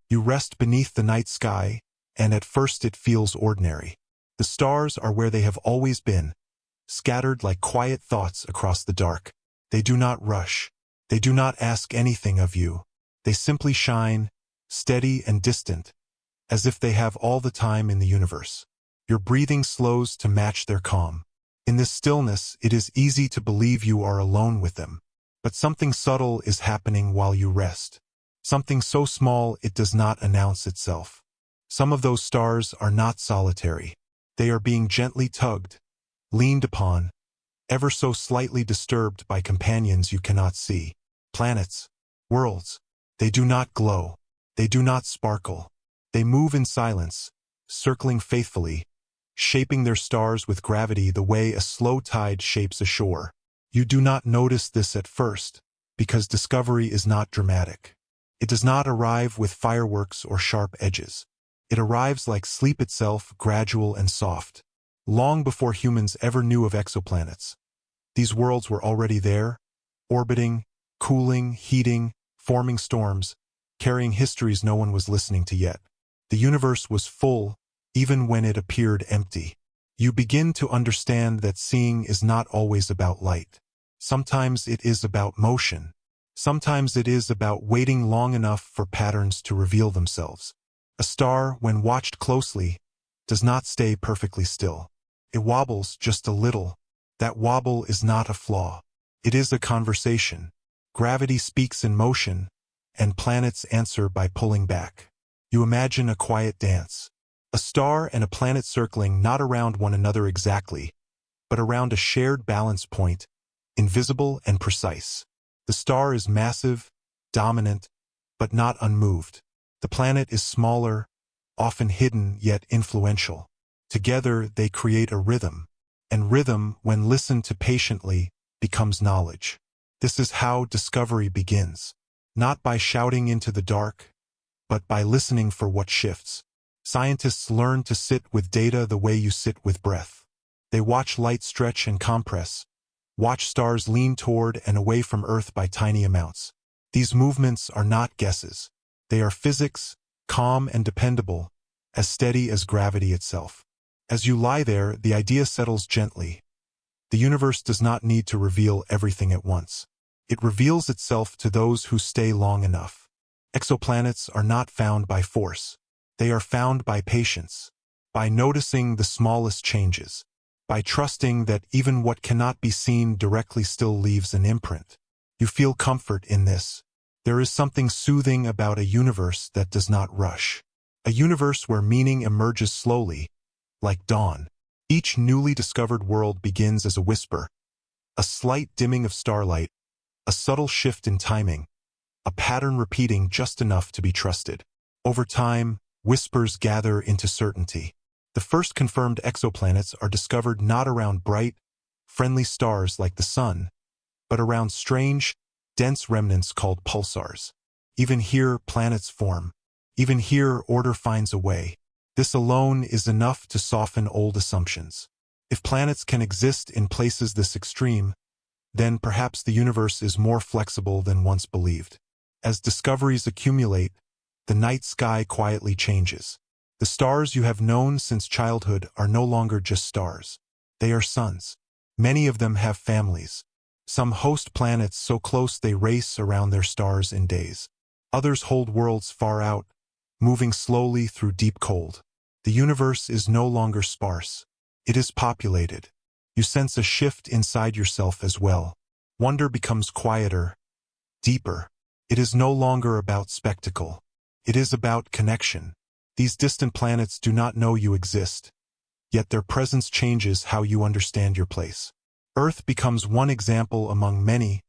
You rest beneath the night sky, and at first it feels ordinary. The stars are where they have always been, scattered like quiet thoughts across the dark. They do not rush. They do not ask anything of you. They simply shine, steady and distant, as if they have all the time in the universe. Your breathing slows to match their calm. In this stillness, it is easy to believe you are alone with them. But something subtle is happening while you rest. Something so small it does not announce itself. Some of those stars are not solitary. They are being gently tugged, leaned upon, ever so slightly disturbed by companions you cannot see. Planets, worlds, they do not glow. They do not sparkle. They move in silence, circling faithfully, shaping their stars with gravity the way a slow tide shapes a shore. You do not notice this at first, because discovery is not dramatic. It does not arrive with fireworks or sharp edges. It arrives like sleep itself, gradual and soft. Long before humans ever knew of exoplanets, these worlds were already there, orbiting, cooling, heating, forming storms, carrying histories no one was listening to yet. The universe was full, even when it appeared empty. You begin to understand that seeing is not always about light. Sometimes it is about motion. Sometimes it is about waiting long enough for patterns to reveal themselves. A star, when watched closely, does not stay perfectly still. It wobbles just a little. That wobble is not a flaw. It is a conversation. Gravity speaks in motion, and planets answer by pulling back. You imagine a quiet dance. A star and a planet circling not around one another exactly, but around a shared balance point, invisible and precise. The star is massive, dominant, but not unmoved. The planet is smaller, often hidden yet influential. Together they create a rhythm, and rhythm, when listened to patiently, becomes knowledge. This is how discovery begins, not by shouting into the dark, but by listening for what shifts. Scientists learn to sit with data the way you sit with breath. They watch light stretch and compress, watch stars lean toward and away from Earth by tiny amounts. These movements are not guesses. They are physics, calm and dependable, as steady as gravity itself. As you lie there, the idea settles gently. The universe does not need to reveal everything at once. It reveals itself to those who stay long enough. Exoplanets are not found by force. They are found by patience, by noticing the smallest changes, by trusting that even what cannot be seen directly still leaves an imprint. You feel comfort in this. There is something soothing about a universe that does not rush. A universe where meaning emerges slowly, like dawn. Each newly discovered world begins as a whisper, a slight dimming of starlight, a subtle shift in timing, a pattern repeating just enough to be trusted. Over time, whispers gather into certainty. The first confirmed exoplanets are discovered not around bright, friendly stars like the sun, but around strange, dense remnants called pulsars. Even here, planets form. Even here, order finds a way. This alone is enough to soften old assumptions. If planets can exist in places this extreme, then perhaps the universe is more flexible than once believed. As discoveries accumulate, the night sky quietly changes. The stars you have known since childhood are no longer just stars. They are suns. Many of them have families. Some host planets so close they race around their stars in days. Others hold worlds far out, moving slowly through deep cold. The universe is no longer sparse. It is populated. You sense a shift inside yourself as well. Wonder becomes quieter, deeper. It is no longer about spectacle. It is about connection. These distant planets do not know you exist, yet their presence changes how you understand your place. Earth becomes one example among many,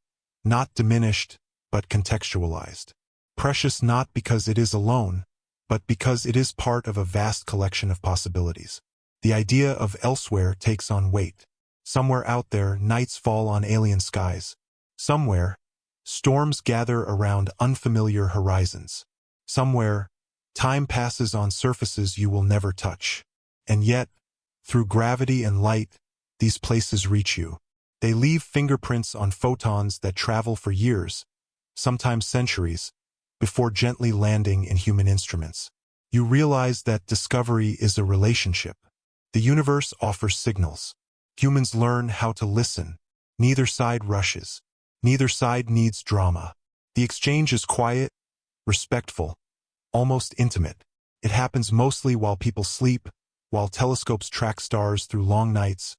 not diminished, but contextualized. Precious not because it is alone, but because it is part of a vast collection of possibilities. The idea of elsewhere takes on weight. Somewhere out there, nights fall on alien skies. Somewhere, storms gather around unfamiliar horizons. Somewhere, time passes on surfaces you will never touch. And yet, through gravity and light, these places reach you. They leave fingerprints on photons that travel for years, sometimes centuries, before gently landing in human instruments. You realize that discovery is a relationship. The universe offers signals. Humans learn how to listen. Neither side rushes. Neither side needs drama. The exchange is quiet, respectful, almost intimate. It happens mostly while people sleep, while telescopes track stars through long nights,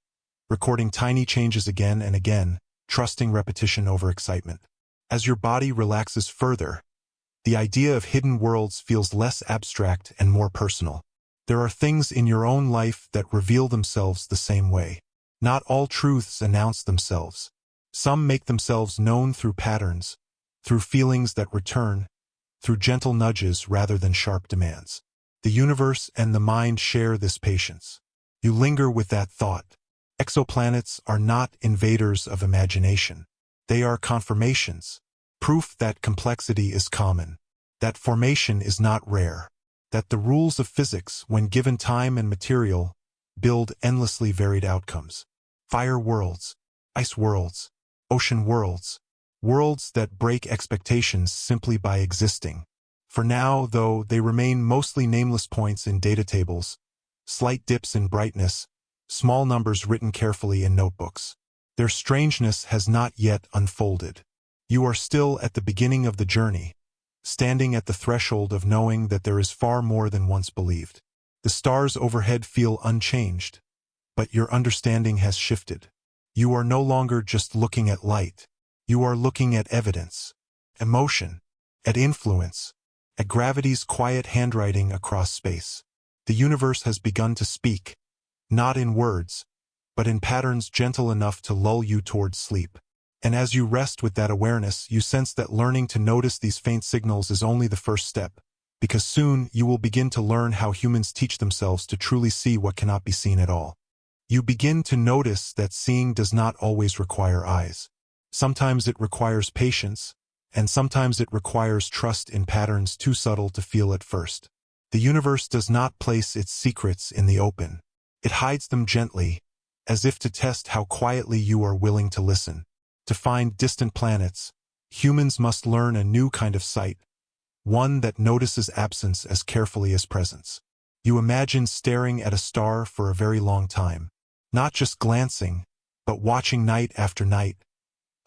recording tiny changes again and again, trusting repetition over excitement. As your body relaxes further, the idea of hidden worlds feels less abstract and more personal. There are things in your own life that reveal themselves the same way. Not all truths announce themselves. Some make themselves known through patterns, through feelings that return, through gentle nudges rather than sharp demands. The universe and the mind share this patience. You linger with that thought. Exoplanets are not invaders of imagination. They are confirmations, proof that complexity is common, that formation is not rare, that the rules of physics, when given time and material, build endlessly varied outcomes. Fire worlds, ice worlds, ocean worlds, worlds that break expectations simply by existing. For now, though, they remain mostly nameless points in data tables, slight dips in brightness, small numbers written carefully in notebooks. Their strangeness has not yet unfolded. You are still at the beginning of the journey, standing at the threshold of knowing that there is far more than once believed. The stars overhead feel unchanged, but your understanding has shifted. You are no longer just looking at light. You are looking at evidence, emotion, at influence, at gravity's quiet handwriting across space. The universe has begun to speak, not in words, but in patterns gentle enough to lull you towards sleep. And as you rest with that awareness, you sense that learning to notice these faint signals is only the first step, because soon you will begin to learn how humans teach themselves to truly see what cannot be seen at all. You begin to notice that seeing does not always require eyes. Sometimes it requires patience, and sometimes it requires trust in patterns too subtle to feel at first. The universe does not place its secrets in the open. It hides them gently, as if to test how quietly you are willing to listen. To find distant planets, humans must learn a new kind of sight, one that notices absence as carefully as presence. You imagine staring at a star for a very long time, not just glancing, but watching night after night,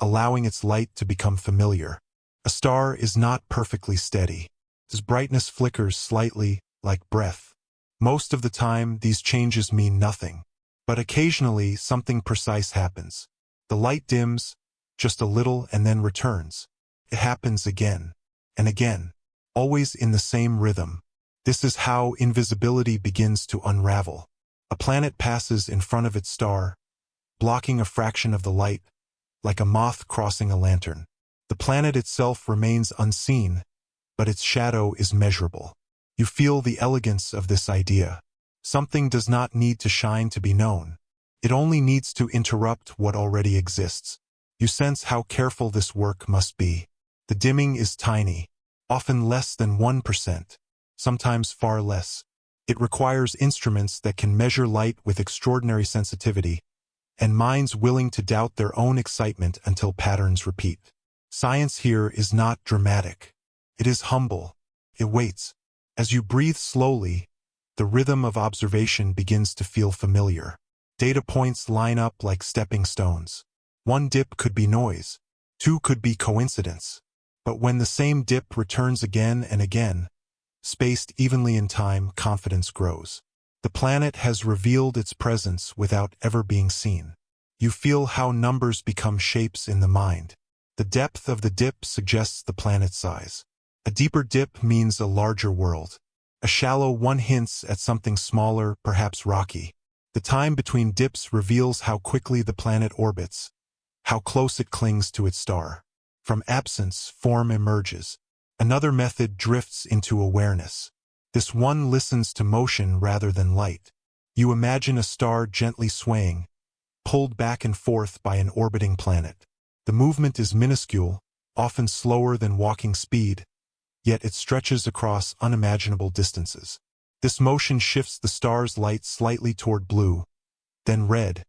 allowing its light to become familiar. A star is not perfectly steady. Its brightness flickers slightly, like breath. Most of the time, these changes mean nothing. But occasionally, something precise happens. The light dims, just a little, and then returns. It happens again and again, always in the same rhythm. This is how invisibility begins to unravel. A planet passes in front of its star, blocking a fraction of the light, like a moth crossing a lantern. The planet itself remains unseen, but its shadow is measurable. You feel the elegance of this idea. Something does not need to shine to be known. It only needs to interrupt what already exists. You sense how careful this work must be. The dimming is tiny, often less than 1%, sometimes far less. It requires instruments that can measure light with extraordinary sensitivity, and minds willing to doubt their own excitement until patterns repeat. Science here is not dramatic. It is humble. It waits. As you breathe slowly, the rhythm of observation begins to feel familiar. Data points line up like stepping stones. One dip could be noise. Two could be coincidence. But when the same dip returns again and again, spaced evenly in time, confidence grows. The planet has revealed its presence without ever being seen. You feel how numbers become shapes in the mind. The depth of the dip suggests the planet's size. A deeper dip means a larger world. A shallow one hints at something smaller, perhaps rocky. The time between dips reveals how quickly the planet orbits, how close it clings to its star. From absence, form emerges. Another method drifts into awareness. This one listens to motion rather than light. You imagine a star gently swaying, pulled back and forth by an orbiting planet. The movement is minuscule, often slower than walking speed, yet it stretches across unimaginable distances. This motion shifts the star's light slightly toward blue, then red,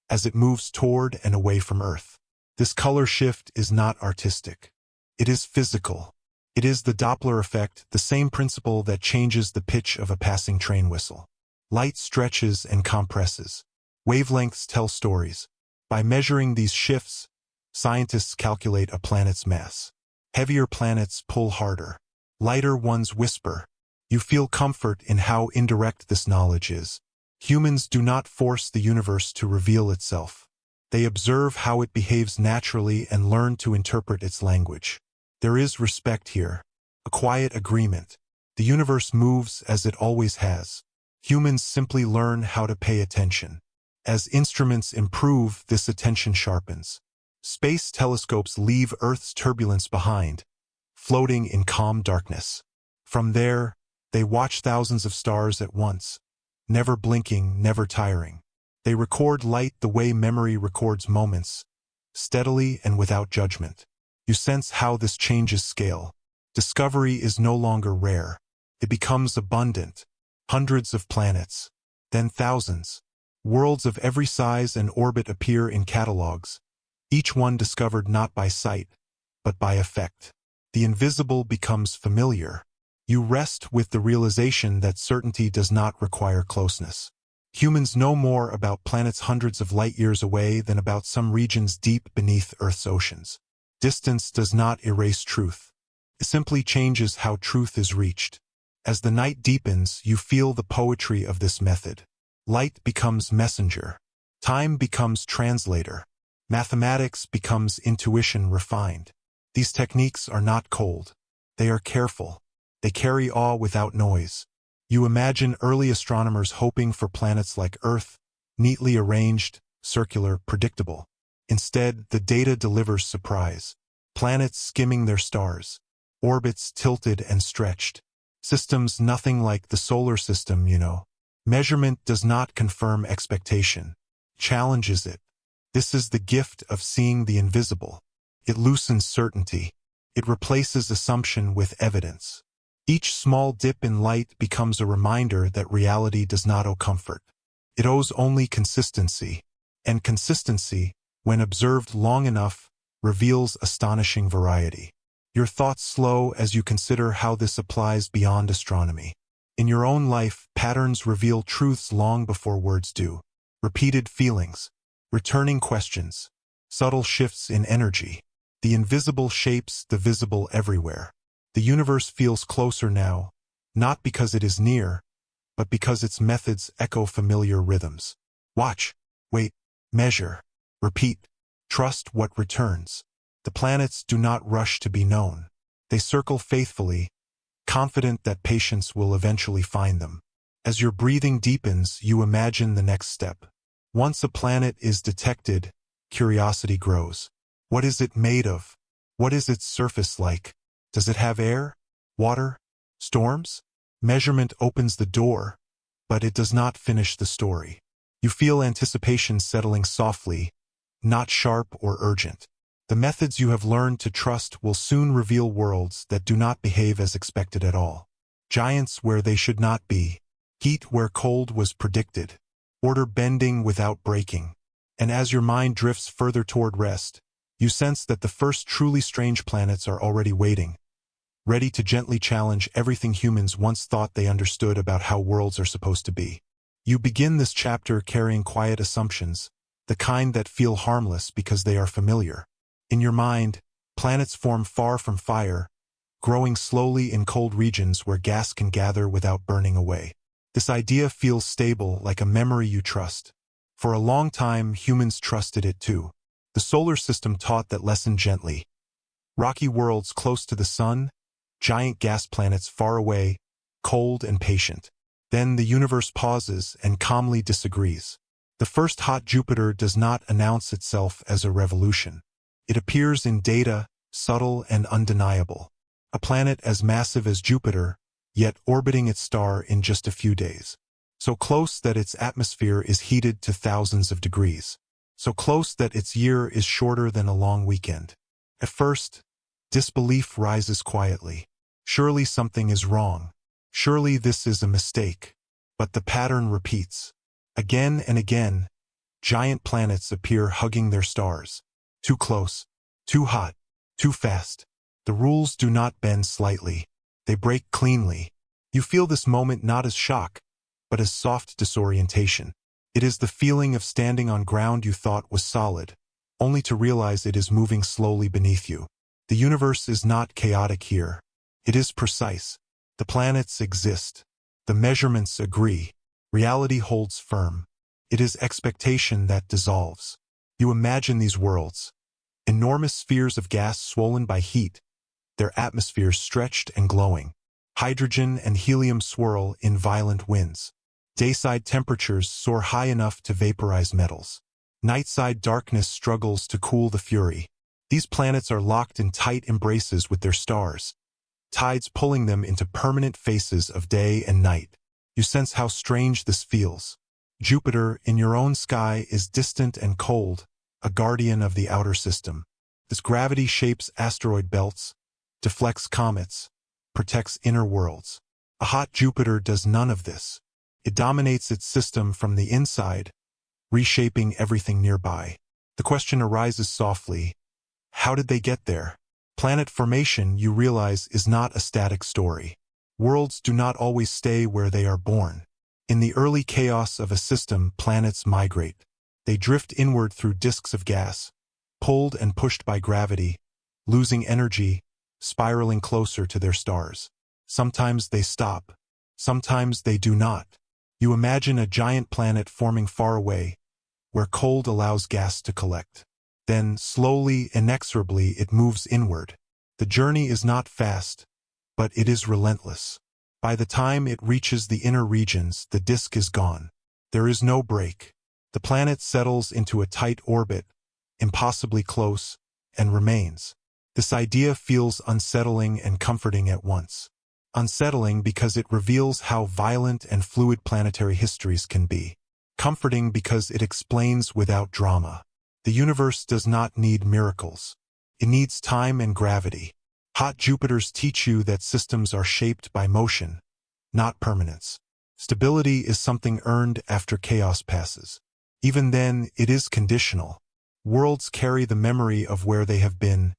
as it moves toward and away from Earth. This color shift is not artistic. It is physical. It is the Doppler effect, the same principle that changes the pitch of a passing train whistle. Light stretches and compresses. Wavelengths tell stories. By measuring these shifts, scientists calculate a planet's mass. Heavier planets pull harder. Lighter ones whisper. You feel comfort in how indirect this knowledge is. Humans do not force the universe to reveal itself. They observe how it behaves naturally and learn to interpret its language. There is respect here, a quiet agreement. The universe moves as it always has. Humans simply learn how to pay attention. As instruments improve, this attention sharpens. Space telescopes leave Earth's turbulence behind, floating in calm darkness. From there, they watch thousands of stars at once, never blinking, never tiring. They record light the way memory records moments, steadily and without judgment. You sense how this changes scale. Discovery is no longer rare. It becomes abundant. Hundreds of planets, then thousands. Worlds of every size and orbit appear in catalogs, each one discovered not by sight, but by effect. The invisible becomes familiar. You rest with the realization that certainty does not require closeness. Humans know more about planets hundreds of light years away than about some regions deep beneath Earth's oceans. Distance does not erase truth. It simply changes how truth is reached. As the night deepens, you feel the poetry of this method. Light becomes messenger. Time becomes translator. Mathematics becomes intuition refined. These techniques are not cold. They are careful. They carry awe without noise. You imagine early astronomers hoping for planets like Earth, neatly arranged, circular, predictable. Instead, the data delivers surprise. Planets skimming their stars. Orbits tilted and stretched. Systems nothing like the solar system, you know. Measurement does not confirm expectation. Challenges it. This is the gift of seeing the invisible. It loosens certainty. It replaces assumption with evidence. Each small dip in light becomes a reminder that reality does not owe comfort. It owes only consistency. And consistency, when observed long enough, reveals astonishing variety. Your thoughts slow as you consider how this applies beyond astronomy. In your own life, patterns reveal truths long before words do. Repeated feelings, returning questions, subtle shifts in energy. The invisible shapes the visible everywhere. The universe feels closer now, not because it is near, but because its methods echo familiar rhythms. Watch, wait, measure, repeat, trust what returns. The planets do not rush to be known. They circle faithfully, confident that patience will eventually find them. As your breathing deepens, you imagine the next step. Once a planet is detected, curiosity grows. What is it made of? What is its surface like? Does it have air? Water? Storms? Measurement opens the door, but it does not finish the story. You feel anticipation settling softly, not sharp or urgent. The methods you have learned to trust will soon reveal worlds that do not behave as expected at all. Giants where they should not be. Heat where cold was predicted. Order bending without breaking. And as your mind drifts further toward rest, you sense that the first truly strange planets are already waiting, ready to gently challenge everything humans once thought they understood about how worlds are supposed to be. You begin this chapter carrying quiet assumptions, the kind that feel harmless because they are familiar. In your mind, planets form far from fire, growing slowly in cold regions where gas can gather without burning away. This idea feels stable, like a memory you trust. For a long time, humans trusted it too. The solar system taught that lesson gently. Rocky worlds close to the sun, giant gas planets far away, cold and patient. Then the universe pauses and calmly disagrees. The first hot Jupiter does not announce itself as a revolution. It appears in data, subtle and undeniable. A planet as massive as Jupiter, yet orbiting its star in just a few days. So close that its atmosphere is heated to thousands of degrees. So close that its year is shorter than a long weekend. At first, disbelief rises quietly. Surely something is wrong. Surely this is a mistake. But the pattern repeats. Again and again, giant planets appear hugging their stars. Too close, too hot, too fast. The rules do not bend slightly. They break cleanly. You feel this moment not as shock, but as soft disorientation. It is the feeling of standing on ground you thought was solid, only to realize it is moving slowly beneath you. The universe is not chaotic here. It is precise. The planets exist. The measurements agree. Reality holds firm. It is expectation that dissolves. You imagine these worlds. Enormous spheres of gas swollen by heat, their atmospheres stretched and glowing. Hydrogen and helium swirl in violent winds. Dayside temperatures soar high enough to vaporize metals. Nightside darkness struggles to cool the fury. These planets are locked in tight embraces with their stars, tides pulling them into permanent faces of day and night. You sense how strange this feels. Jupiter, in your own sky, is distant and cold, a guardian of the outer system. This gravity shapes asteroid belts, deflects comets, protects inner worlds. A hot Jupiter does none of this. It dominates its system from the inside, reshaping everything nearby. The question arises softly, how did they get there? Planet formation, you realize, is not a static story. Worlds do not always stay where they are born. In the early chaos of a system, planets migrate. They drift inward through disks of gas, pulled and pushed by gravity, losing energy, spiraling closer to their stars. Sometimes they stop. Sometimes they do not. You imagine a giant planet forming far away, where cold allows gas to collect. Then, slowly, inexorably, it moves inward. The journey is not fast, but it is relentless. By the time it reaches the inner regions, the disk is gone. There is no break. The planet settles into a tight orbit, impossibly close, and remains. This idea feels unsettling and comforting at once. Unsettling because it reveals how violent and fluid planetary histories can be. Comforting because it explains without drama. The universe does not need miracles. It needs time and gravity. Hot Jupiters teach you that systems are shaped by motion, not permanence. Stability is something earned after chaos passes. Even then, it is conditional. Worlds carry the memory of where they have been,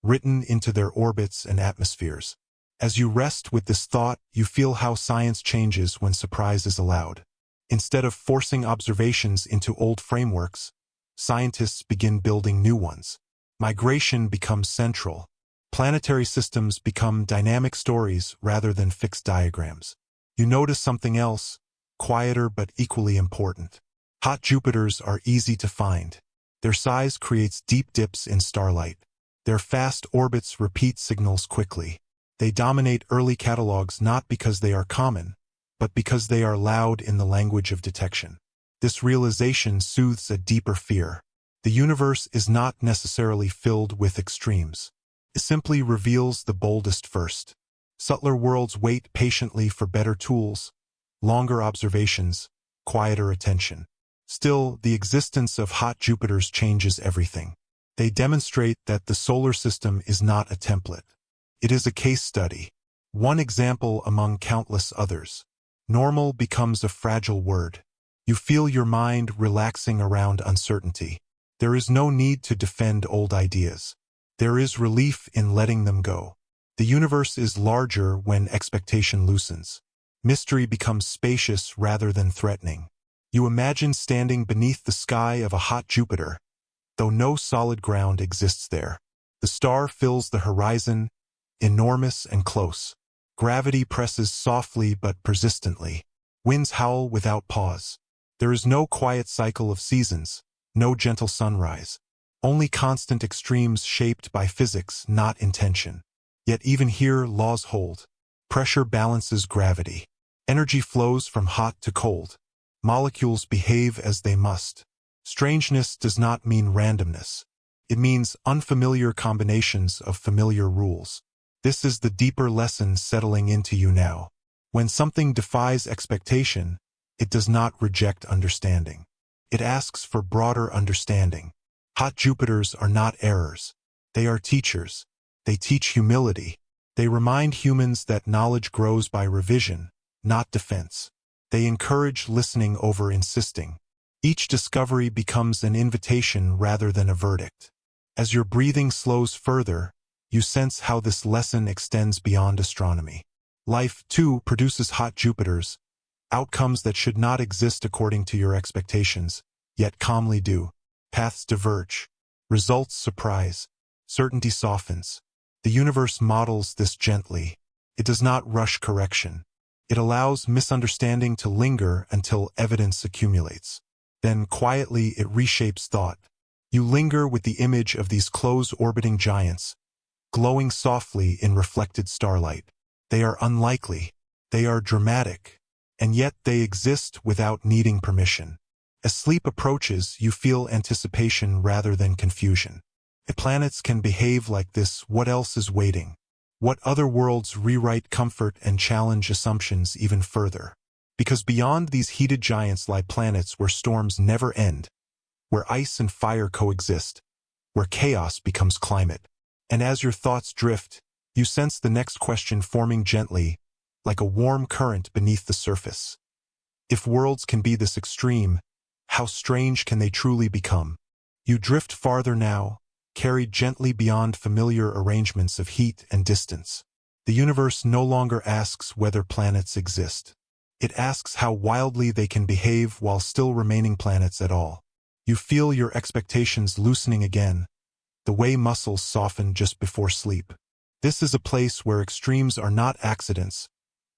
written into their orbits and atmospheres. As you rest with this thought, you feel how science changes when surprise is allowed. Instead of forcing observations into old frameworks, scientists begin building new ones. Migration becomes central. Planetary systems become dynamic stories rather than fixed diagrams. You notice something else, quieter but equally important. Hot Jupiters are easy to find. Their size creates deep dips in starlight. Their fast orbits repeat signals quickly. They dominate early catalogs not because they are common, but because they are loud in the language of detection. This realization soothes a deeper fear. The universe is not necessarily filled with extremes. It simply reveals the boldest first. Subtler worlds wait patiently for better tools, longer observations, quieter attention. Still, the existence of hot Jupiters changes everything. They demonstrate that the solar system is not a template. It is a case study, one example among countless others. Normal becomes a fragile word. You feel your mind relaxing around uncertainty. There is no need to defend old ideas. There is relief in letting them go. The universe is larger when expectation loosens. Mystery becomes spacious rather than threatening. You imagine standing beneath the sky of a hot Jupiter, though no solid ground exists there. The star fills the horizon, enormous and close. Gravity presses softly but persistently. Winds howl without pause. There is no quiet cycle of seasons, no gentle sunrise. Only constant extremes shaped by physics, not intention. Yet even here, laws hold. Pressure balances gravity. Energy flows from hot to cold. Molecules behave as they must. Strangeness does not mean randomness. It means unfamiliar combinations of familiar rules. This is the deeper lesson settling into you now. When something defies expectation, it does not reject understanding. It asks for broader understanding. Hot Jupiters are not errors. They are teachers. They teach humility. They remind humans that knowledge grows by revision, not defense. They encourage listening over insisting. Each discovery becomes an invitation rather than a verdict. As your breathing slows further, you sense how this lesson extends beyond astronomy. Life, too, produces hot Jupiters, outcomes that should not exist according to your expectations, yet calmly do. Paths diverge. Results surprise. Certainty softens. The universe models this gently. It does not rush correction. It allows misunderstanding to linger until evidence accumulates. Then, quietly, it reshapes thought. You linger with the image of these close-orbiting giants, glowing softly in reflected starlight. They are unlikely. They are dramatic. And yet they exist without needing permission. As sleep approaches, you feel anticipation rather than confusion. If planets can behave like this, what else is waiting? What other worlds rewrite comfort and challenge assumptions even further? Because beyond these heated giants lie planets where storms never end, where ice and fire coexist, where chaos becomes climate. And as your thoughts drift, you sense the next question forming gently, like a warm current beneath the surface. If worlds can be this extreme, how strange can they truly become? You drift farther now, carried gently beyond familiar arrangements of heat and distance. The universe no longer asks whether planets exist. It asks how wildly they can behave while still remaining planets at all. You feel your expectations loosening again, the way muscles soften just before sleep. This is a place where extremes are not accidents,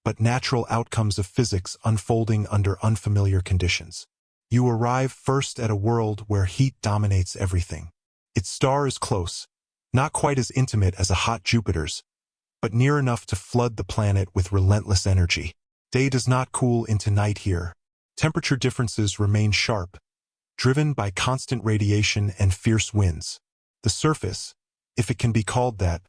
but natural outcomes of physics unfolding under unfamiliar conditions. You arrive first at a world where heat dominates everything. Its star is close, not quite as intimate as a hot Jupiter's, but near enough to flood the planet with relentless energy. Day does not cool into night here. Temperature differences remain sharp, driven by constant radiation and fierce winds. The surface, if it can be called that,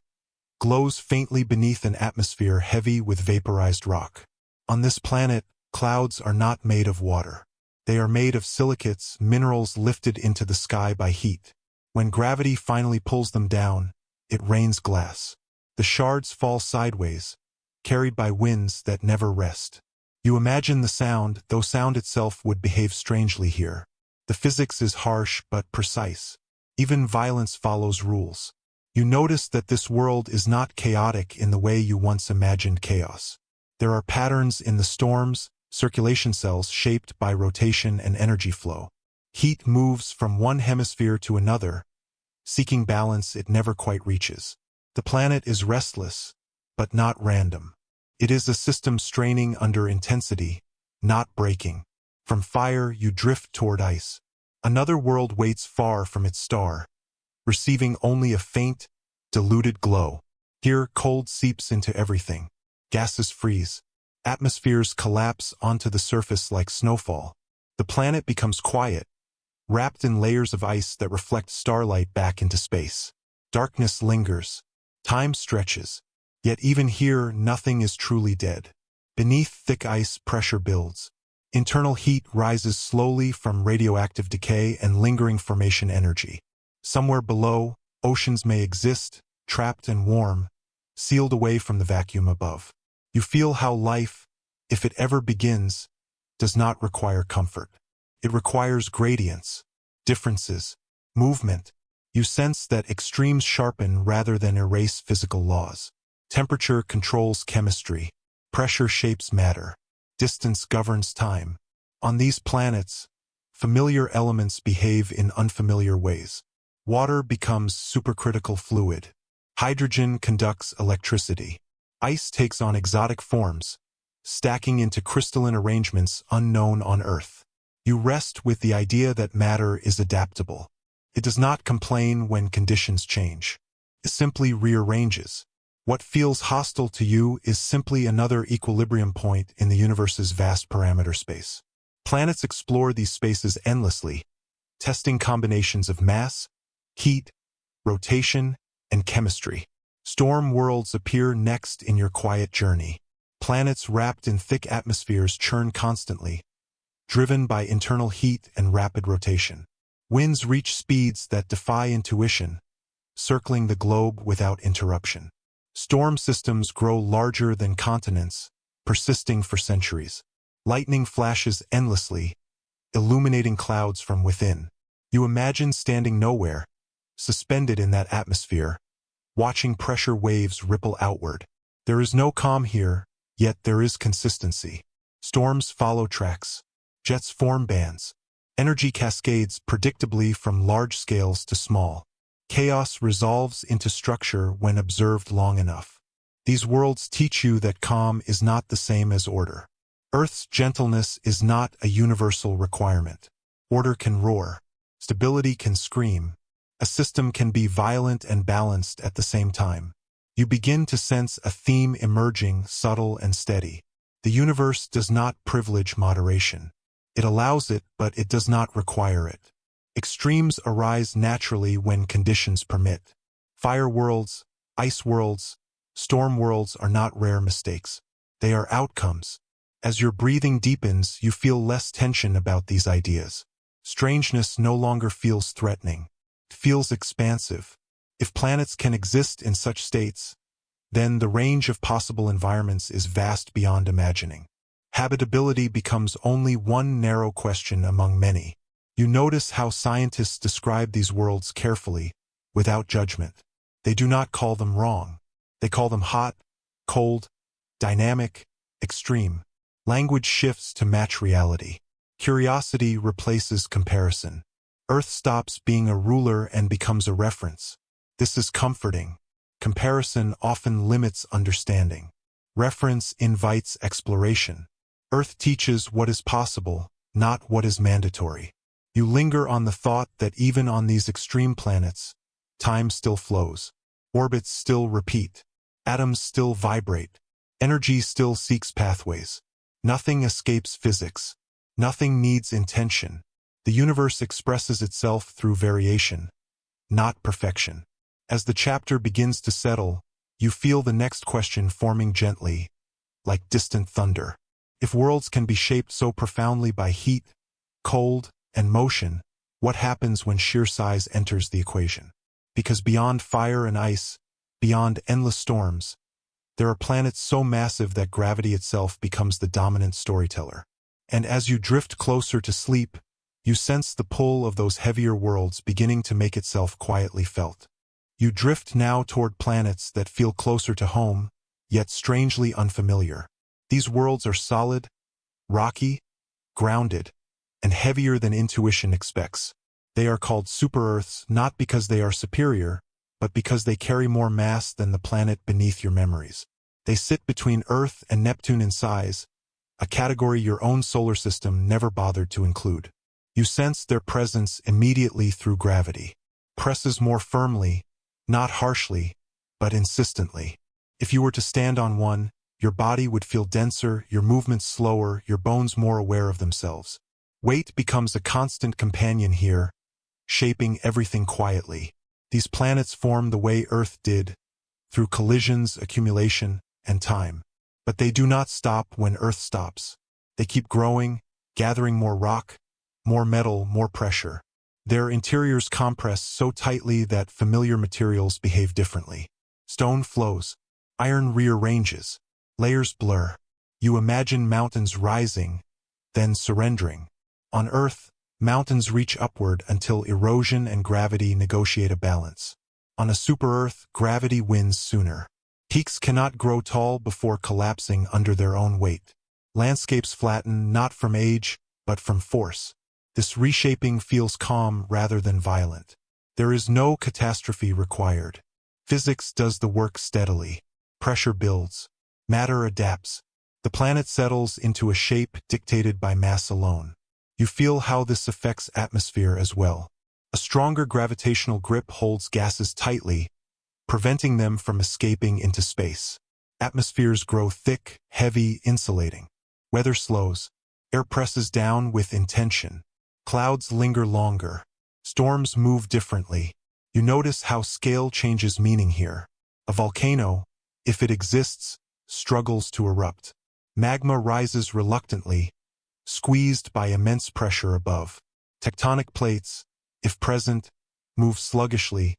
glows faintly beneath an atmosphere heavy with vaporized rock. On this planet, clouds are not made of water. They are made of silicates, minerals lifted into the sky by heat. When gravity finally pulls them down, it rains glass. The shards fall sideways, carried by winds that never rest. You imagine the sound, though sound itself would behave strangely here. The physics is harsh but precise. Even violence follows rules. You notice that this world is not chaotic in the way you once imagined chaos. There are patterns in the storms, circulation cells shaped by rotation and energy flow. Heat moves from one hemisphere to another, seeking balance it never quite reaches. The planet is restless, but not random. It is a system straining under intensity, not breaking. From fire you drift toward ice. Another world waits far from its star, receiving only a faint, diluted glow. Here cold seeps into everything. Gases freeze. Atmospheres collapse onto the surface like snowfall. The planet becomes quiet, wrapped in layers of ice that reflect starlight back into space. Darkness lingers. Time stretches. Yet even here, nothing is truly dead. Beneath thick ice, pressure builds. Internal heat rises slowly from radioactive decay and lingering formation energy. Somewhere below, oceans may exist, trapped and warm, sealed away from the vacuum above. You feel how life, if it ever begins, does not require comfort. It requires gradients, differences, movement. You sense that extremes sharpen rather than erase physical laws. Temperature controls chemistry. Pressure shapes matter. Distance governs time. On these planets, familiar elements behave in unfamiliar ways. Water becomes supercritical fluid. Hydrogen conducts electricity. Ice takes on exotic forms, stacking into crystalline arrangements unknown on Earth. You rest with the idea that matter is adaptable. It does not complain when conditions change. It simply rearranges. What feels hostile to you is simply another equilibrium point in the universe's vast parameter space. Planets explore these spaces endlessly, testing combinations of mass, heat, rotation, and chemistry. Storm worlds appear next in your quiet journey. Planets wrapped in thick atmospheres churn constantly, driven by internal heat and rapid rotation. Winds reach speeds that defy intuition, circling the globe without interruption. Storm systems grow larger than continents, persisting for centuries. Lightning flashes endlessly, illuminating clouds from within. You imagine standing nowhere, suspended in that atmosphere, watching pressure waves ripple outward. There is no calm here, yet there is consistency. Storms follow tracks. Jets form bands. Energy cascades predictably from large scales to small. Chaos resolves into structure when observed long enough. These worlds teach you that calm is not the same as order. Earth's gentleness is not a universal requirement. Order can roar. Stability can scream. A system can be violent and balanced at the same time. You begin to sense a theme emerging, subtle and steady. The universe does not privilege moderation. It allows it, but it does not require it. Extremes arise naturally when conditions permit. Fire worlds, ice worlds, storm worlds are not rare mistakes. They are outcomes. As your breathing deepens, you feel less tension about these ideas. Strangeness no longer feels threatening. It feels expansive. If planets can exist in such states, then the range of possible environments is vast beyond imagining. Habitability becomes only one narrow question among many. You notice how scientists describe these worlds carefully, without judgment. They do not call them wrong. They call them hot, cold, dynamic, extreme. Language shifts to match reality. Curiosity replaces comparison. Earth stops being a ruler and becomes a reference. This is comforting. Comparison often limits understanding. Reference invites exploration. Earth teaches what is possible, not what is mandatory. You linger on the thought that even on these extreme planets, time still flows. Orbits still repeat. Atoms still vibrate. Energy still seeks pathways. Nothing escapes physics. Nothing needs intention. The universe expresses itself through variation, not perfection. As the chapter begins to settle, you feel the next question forming gently, like distant thunder. If worlds can be shaped so profoundly by heat, cold, and motion, what happens when sheer size enters the equation? Because beyond fire and ice, beyond endless storms, there are planets so massive that gravity itself becomes the dominant storyteller. And as you drift closer to sleep, you sense the pull of those heavier worlds beginning to make itself quietly felt. You drift now toward planets that feel closer to home, yet strangely unfamiliar. These worlds are solid, rocky, grounded, and heavier than intuition expects. They are called super-Earths not because they are superior, but because they carry more mass than the planet beneath your memories. They sit between Earth and Neptune in size, a category your own solar system never bothered to include. You sense their presence immediately through gravity. Presses more firmly, not harshly, but insistently. If you were to stand on one, your body would feel denser, your movements slower, your bones more aware of themselves. Weight becomes a constant companion here, shaping everything quietly. These planets form the way Earth did, through collisions, accumulation, and time. But they do not stop when Earth stops. They keep growing, gathering more rock, more metal, more pressure. Their interiors compress so tightly that familiar materials behave differently. Stone flows. Iron rearranges. Layers blur. You imagine mountains rising, then surrendering. On Earth, mountains reach upward until erosion and gravity negotiate a balance. On a super-Earth, gravity wins sooner. Peaks cannot grow tall before collapsing under their own weight. Landscapes flatten not from age, but from force. This reshaping feels calm rather than violent. There is no catastrophe required. Physics does the work steadily. Pressure builds. Matter adapts. The planet settles into a shape dictated by mass alone. You feel how this affects atmosphere as well. A stronger gravitational grip holds gases tightly, preventing them from escaping into space. Atmospheres grow thick, heavy, insulating. Weather slows. Air presses down with intention. Clouds linger longer. Storms move differently. You notice how scale changes meaning here. A volcano, if it exists, struggles to erupt. Magma rises reluctantly, squeezed by immense pressure above. Tectonic plates, if present, move sluggishly,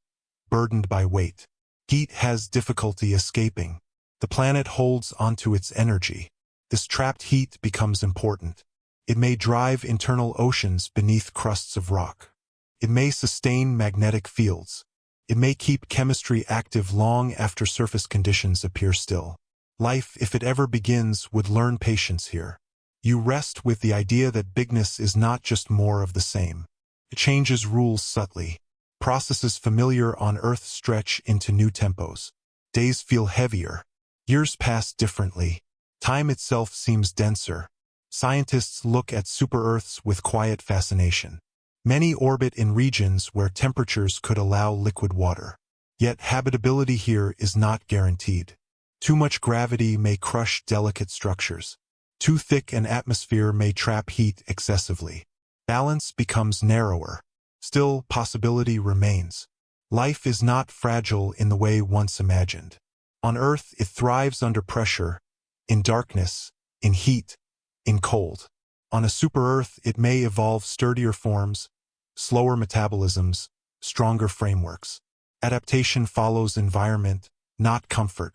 burdened by weight. Heat has difficulty escaping. The planet holds onto its energy. This trapped heat becomes important. It may drive internal oceans beneath crusts of rock. It may sustain magnetic fields. It may keep chemistry active long after surface conditions appear still. Life, if it ever begins, would learn patience here. You rest with the idea that bigness is not just more of the same. It changes rules subtly. Processes familiar on Earth stretch into new tempos. Days feel heavier. Years pass differently. Time itself seems denser. Scientists look at super-Earths with quiet fascination. Many orbit in regions where temperatures could allow liquid water. Yet habitability here is not guaranteed. Too much gravity may crush delicate structures. Too thick an atmosphere may trap heat excessively. Balance becomes narrower. Still, possibility remains. Life is not fragile in the way once imagined. On Earth, it thrives under pressure, in darkness, in heat, in cold. On a super-Earth, it may evolve sturdier forms, slower metabolisms, stronger frameworks. Adaptation follows environment, not comfort.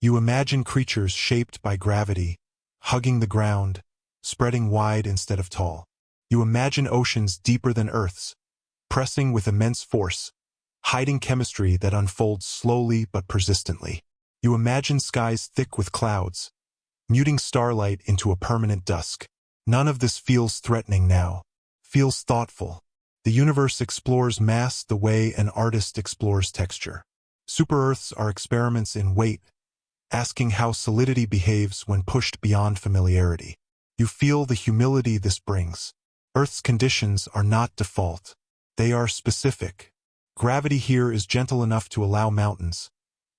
You imagine creatures shaped by gravity, hugging the ground, spreading wide instead of tall. You imagine oceans deeper than Earth's, pressing with immense force, hiding chemistry that unfolds slowly but persistently. You imagine skies thick with clouds, muting starlight into a permanent dusk. None of this feels threatening now. Feels thoughtful. The universe explores mass the way an artist explores texture. Super-Earths are experiments in weight, asking how solidity behaves when pushed beyond familiarity. You feel the humility this brings. Earth's conditions are not default. They are specific. Gravity here is gentle enough to allow mountains,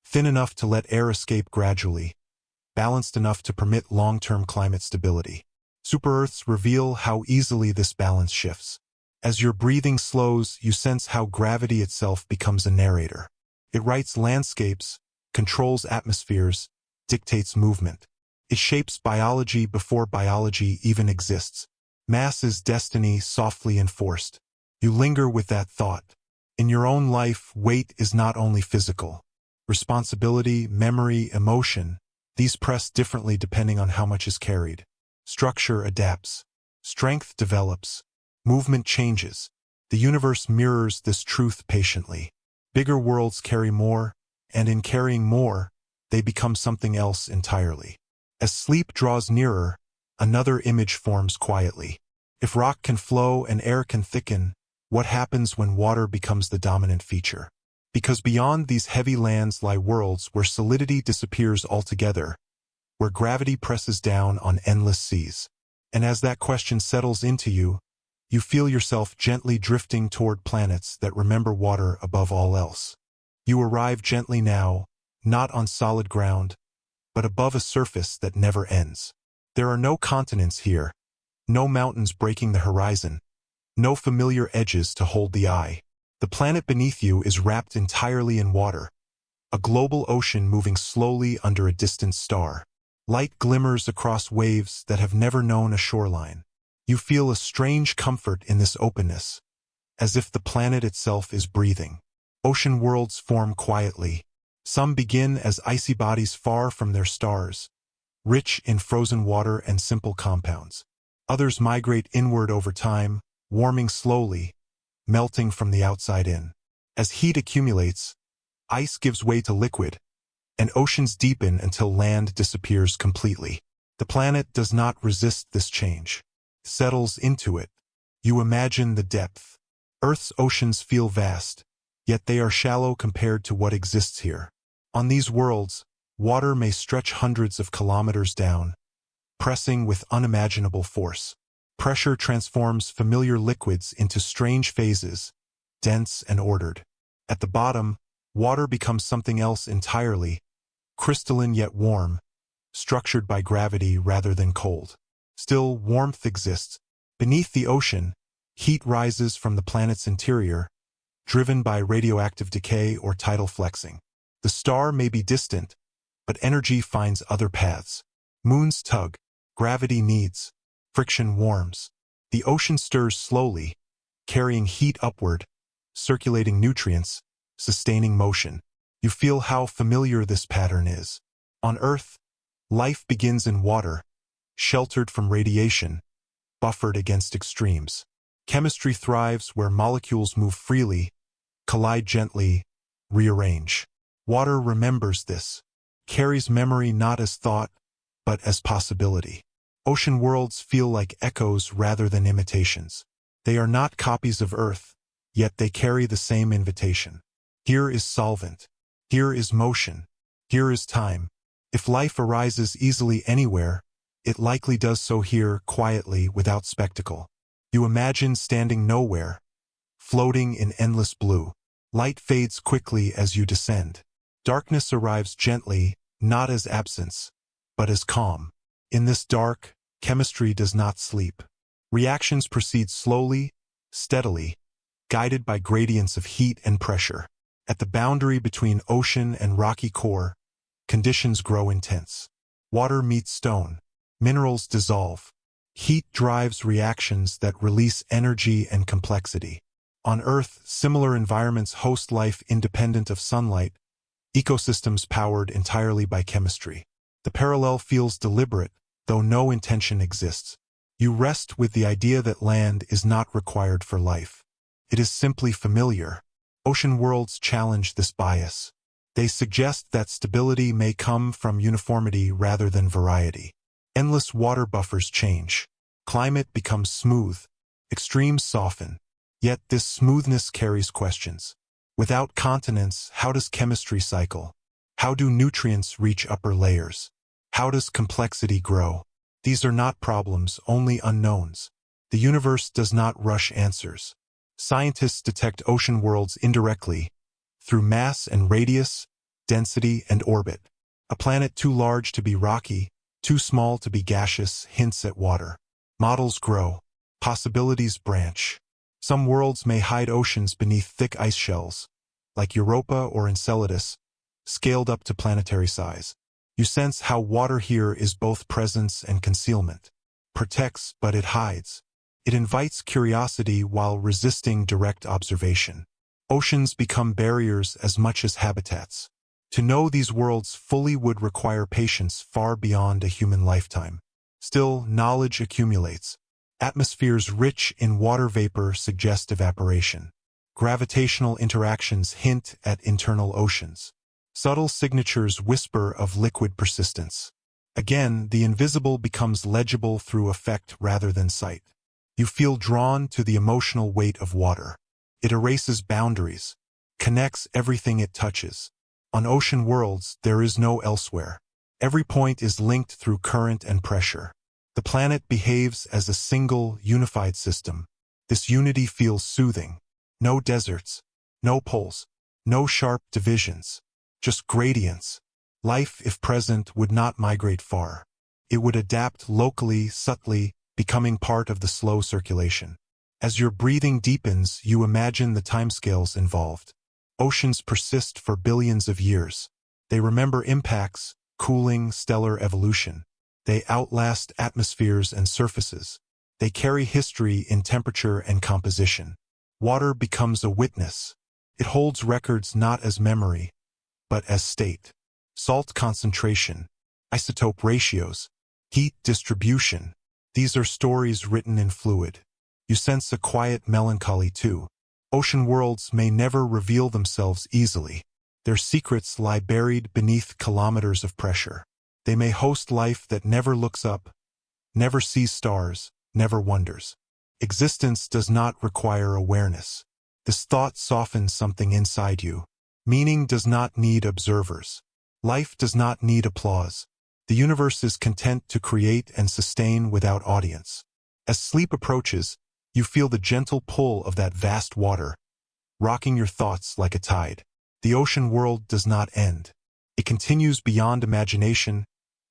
thin enough to let air escape gradually, balanced enough to permit long-term climate stability. Super-Earths reveal how easily this balance shifts. As your breathing slows, you sense how gravity itself becomes a narrator. It writes landscapes, controls atmospheres, dictates movement. It shapes biology before biology even exists. Mass is destiny softly enforced. You linger with that thought. In your own life, weight is not only physical. Responsibility, memory, emotion, these press differently depending on how much is carried. Structure adapts. Strength develops. Movement changes. The universe mirrors this truth patiently. Bigger worlds carry more, and in carrying more, they become something else entirely. As sleep draws nearer, another image forms quietly. If rock can flow and air can thicken, what happens when water becomes the dominant feature? Because beyond these heavy lands lie worlds where solidity disappears altogether, where gravity presses down on endless seas. And as that question settles into you, you feel yourself gently drifting toward planets that remember water above all else. You arrive gently now, not on solid ground, but above a surface that never ends. There are no continents here, no mountains breaking the horizon, no familiar edges to hold the eye. The planet beneath you is wrapped entirely in water, a global ocean moving slowly under a distant star. Light glimmers across waves that have never known a shoreline. You feel a strange comfort in this openness, as if the planet itself is breathing. Ocean worlds form quietly. Some begin as icy bodies far from their stars, rich in frozen water and simple compounds. Others migrate inward over time, warming slowly, melting from the outside in. As heat accumulates, ice gives way to liquid, and oceans deepen until land disappears completely. The planet does not resist this change. It settles into it. You imagine the depth. Earth's oceans feel vast, yet they are shallow compared to what exists here. On these worlds, water may stretch hundreds of kilometers down, pressing with unimaginable force. Pressure transforms familiar liquids into strange phases, dense and ordered. At the bottom, water becomes something else entirely, crystalline yet warm, structured by gravity rather than cold. Still, warmth exists. Beneath the ocean, heat rises from the planet's interior, driven by radioactive decay or tidal flexing. The star may be distant, but energy finds other paths. Moons tug, gravity kneads, friction warms. The ocean stirs slowly, carrying heat upward, circulating nutrients, sustaining motion. You feel how familiar this pattern is. On Earth, life begins in water, sheltered from radiation, buffered against extremes. Chemistry thrives where molecules move freely, collide gently, rearrange. Water remembers this, carries memory not as thought, but as possibility. Ocean worlds feel like echoes rather than imitations. They are not copies of Earth, yet they carry the same invitation. Here is solvent. Here is motion. Here is time. If life arises easily anywhere, it likely does so here quietly without spectacle. You imagine standing nowhere, floating in endless blue. Light fades quickly as you descend. Darkness arrives gently, not as absence, but as calm. In this dark, chemistry does not sleep. Reactions proceed slowly, steadily, guided by gradients of heat and pressure. At the boundary between ocean and rocky core, conditions grow intense. Water meets stone. Minerals dissolve. Heat drives reactions that release energy and complexity. On Earth, similar environments host life independent of sunlight, ecosystems powered entirely by chemistry. The parallel feels deliberate, though no intention exists. You rest with the idea that land is not required for life. It is simply familiar. Ocean worlds challenge this bias. They suggest that stability may come from uniformity rather than variety. Endless water buffers change. Climate becomes smooth. Extremes soften. Yet this smoothness carries questions. Without continents, how does chemistry cycle? How do nutrients reach upper layers? How does complexity grow? These are not problems, only unknowns. The universe does not rush answers. Scientists detect ocean worlds indirectly, through mass and radius, density and orbit. A planet too large to be rocky, too small to be gaseous, hints at water. Models grow. Possibilities branch. Some worlds may hide oceans beneath thick ice shells, like Europa or Enceladus, scaled up to planetary size. You sense how water here is both presence and concealment. Protects, but it hides. It invites curiosity while resisting direct observation. Oceans become barriers as much as habitats. To know these worlds fully would require patience far beyond a human lifetime. Still, knowledge accumulates. Atmospheres rich in water vapor suggest evaporation. Gravitational interactions hint at internal oceans. Subtle signatures whisper of liquid persistence. Again, the invisible becomes legible through effect rather than sight. You feel drawn to the emotional weight of water. It erases boundaries, connects everything it touches. On ocean worlds, there is no elsewhere. Every point is linked through current and pressure. The planet behaves as a single, unified system. This unity feels soothing. No deserts, no poles, no sharp divisions, just gradients. Life, if present, would not migrate far. It would adapt locally, subtly, becoming part of the slow circulation. As your breathing deepens, you imagine the timescales involved. Oceans persist for billions of years. They remember impacts, cooling, stellar evolution. They outlast atmospheres and surfaces. They carry history in temperature and composition. Water becomes a witness. It holds records not as memory, but as state. Salt concentration, isotope ratios, heat distribution. These are stories written in fluid. You sense a quiet melancholy too. Ocean worlds may never reveal themselves easily. Their secrets lie buried beneath kilometers of pressure. They may host life that never looks up, never sees stars, never wonders. Existence does not require awareness. This thought softens something inside you. Meaning does not need observers. Life does not need applause. The universe is content to create and sustain without audience. As sleep approaches, you feel the gentle pull of that vast water, rocking your thoughts like a tide. The ocean world does not end. It continues beyond imagination,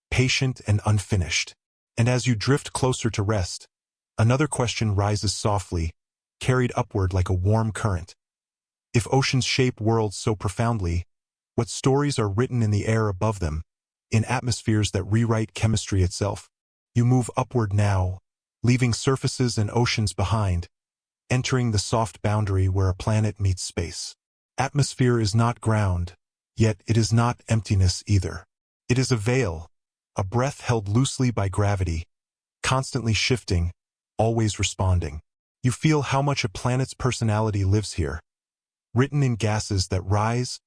patient and unfinished. And as you drift closer to rest, another question rises softly, carried upward like a warm current. If oceans shape worlds so profoundly, what stories are written in the air above them, in atmospheres that rewrite chemistry itself? You move upward now, leaving surfaces and oceans behind, entering the soft boundary where a planet meets space. Atmosphere is not ground, yet it is not emptiness either. It is a veil, a breath held loosely by gravity, constantly shifting, always responding. You feel how much a planet's personality lives here, written in gases that rise,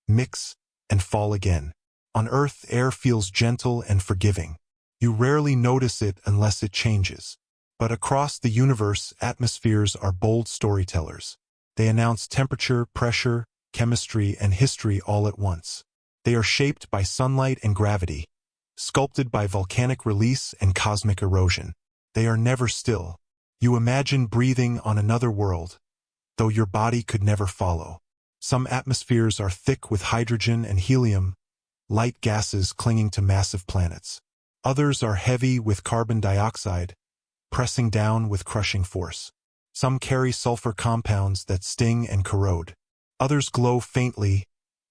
mix, and fall again. On Earth, air feels gentle and forgiving. You rarely notice it unless it changes. But across the universe, atmospheres are bold storytellers. They announce temperature, pressure, chemistry, and history all at once. They are shaped by sunlight and gravity, sculpted by volcanic release and cosmic erosion. They are never still. You imagine breathing on another world, though your body could never follow. Some atmospheres are thick with hydrogen and helium, light gases clinging to massive planets. Others are heavy with carbon dioxide, pressing down with crushing force. Some carry sulfur compounds that sting and corrode. Others glow faintly,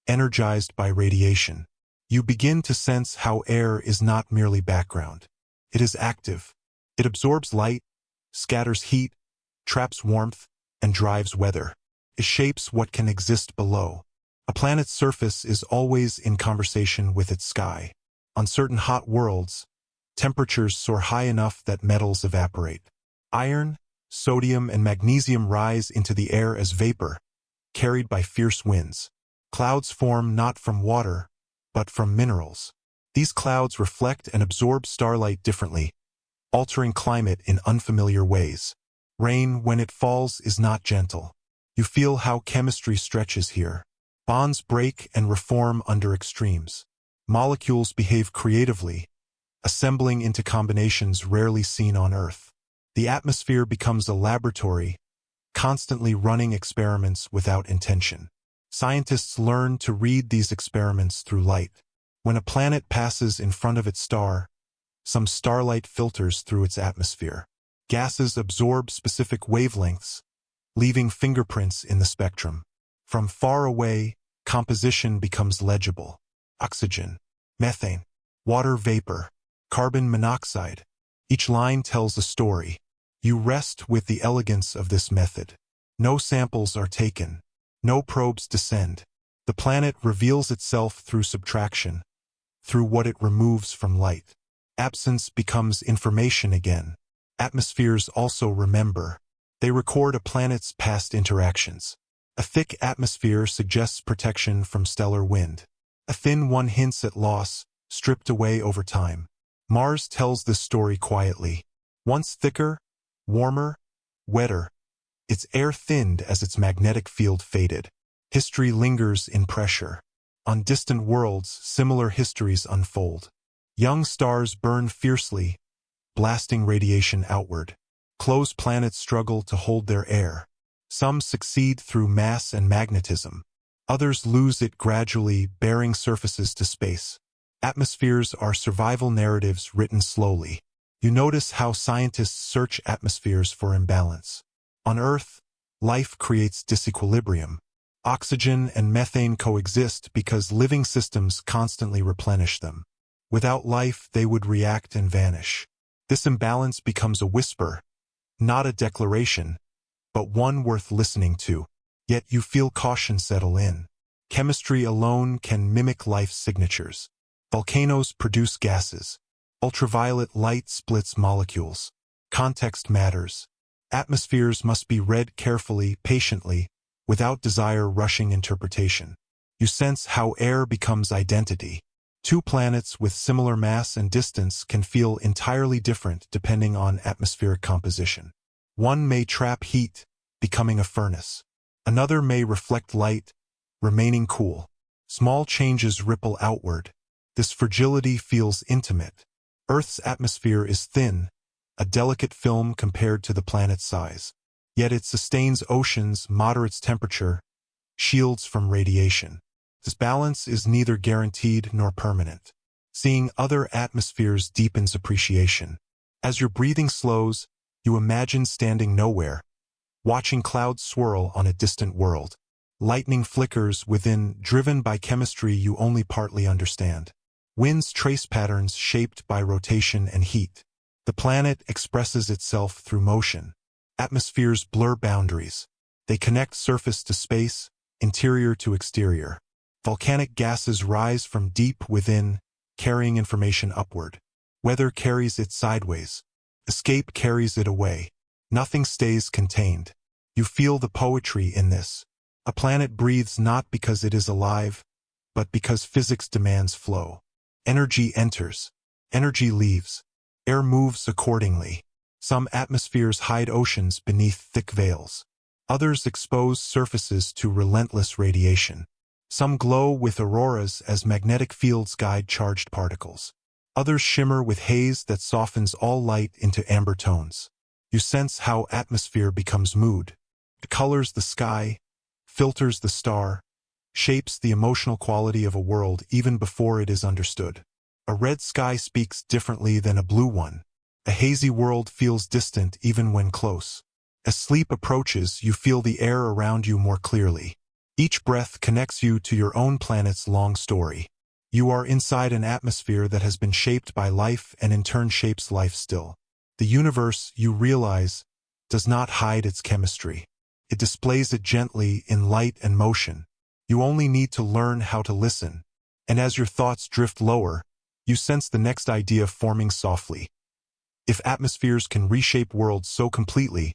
energized by radiation. You begin to sense how air is not merely background. It is active. It absorbs light, scatters heat, traps warmth, and drives weather. It shapes what can exist below. A planet's surface is always in conversation with its sky. On certain hot worlds, temperatures soar high enough that metals evaporate. Iron, sodium, and magnesium rise into the air as vapor, carried by fierce winds. Clouds form not from water, but from minerals. These clouds reflect and absorb starlight differently, altering climate in unfamiliar ways. Rain, when it falls, is not gentle. You feel how chemistry stretches here. Bonds break and reform under extremes. Molecules behave creatively, assembling into combinations rarely seen on Earth. The atmosphere becomes a laboratory, constantly running experiments without intention. Scientists learn to read these experiments through light. When a planet passes in front of its star, some starlight filters through its atmosphere. Gases absorb specific wavelengths, leaving fingerprints in the spectrum. From far away, composition becomes legible. Oxygen, methane, water vapor, carbon monoxide. Each line tells a story. You rest with the elegance of this method. No samples are taken. No probes descend. The planet reveals itself through subtraction, through what it removes from light. Absence becomes information again. Atmospheres also remember. They record a planet's past interactions. A thick atmosphere suggests protection from stellar wind. A thin one hints at loss, stripped away over time. Mars tells this story quietly. Once thicker, warmer, wetter, its air thinned as its magnetic field faded. History lingers in pressure. On distant worlds, similar histories unfold. Young stars burn fiercely, blasting radiation outward. Close planets struggle to hold their air. Some succeed through mass and magnetism. Others lose it gradually, bearing surfaces to space. Atmospheres are survival narratives written slowly. You notice how scientists search atmospheres for imbalance. On Earth, life creates disequilibrium. Oxygen and methane coexist because living systems constantly replenish them. Without life, they would react and vanish. This imbalance becomes a whisper, not a declaration, but one worth listening to. Yet you feel caution settle in. Chemistry alone can mimic life's signatures. Volcanoes produce gases. Ultraviolet light splits molecules. Context matters. Atmospheres must be read carefully, patiently, without desire rushing interpretation. You sense how air becomes identity. Two planets with similar mass and distance can feel entirely different depending on atmospheric composition. One may trap heat, becoming a furnace. Another may reflect light, remaining cool. Small changes ripple outward. This fragility feels intimate. Earth's atmosphere is thin, a delicate film compared to the planet's size. Yet it sustains oceans, moderates temperature, shields from radiation. This balance is neither guaranteed nor permanent. Seeing other atmospheres deepens appreciation. As your breathing slows, you imagine standing nowhere, watching clouds swirl on a distant world. Lightning flickers within, driven by chemistry you only partly understand. Winds trace patterns shaped by rotation and heat. The planet expresses itself through motion. Atmospheres blur boundaries. They connect surface to space, interior to exterior. Volcanic gases rise from deep within, carrying information upward. Weather carries it sideways. Escape carries it away. Nothing stays contained. You feel the poetry in this. A planet breathes not because it is alive, but because physics demands flow. Energy enters. Energy leaves. Air moves accordingly. Some atmospheres hide oceans beneath thick veils. Others expose surfaces to relentless radiation. Some glow with auroras as magnetic fields guide charged particles. Others shimmer with haze that softens all light into amber tones. You sense how atmosphere becomes mood. It colors the sky, filters the star, shapes the emotional quality of a world even before it is understood. A red sky speaks differently than a blue one. A hazy world feels distant even when close. As sleep approaches, you feel the air around you more clearly. Each breath connects you to your own planet's long story. You are inside an atmosphere that has been shaped by life and in turn shapes life still. The universe, you realize, does not hide its chemistry. It displays it gently in light and motion. You only need to learn how to listen. And as your thoughts drift lower, you sense the next idea forming softly. If atmospheres can reshape worlds so completely,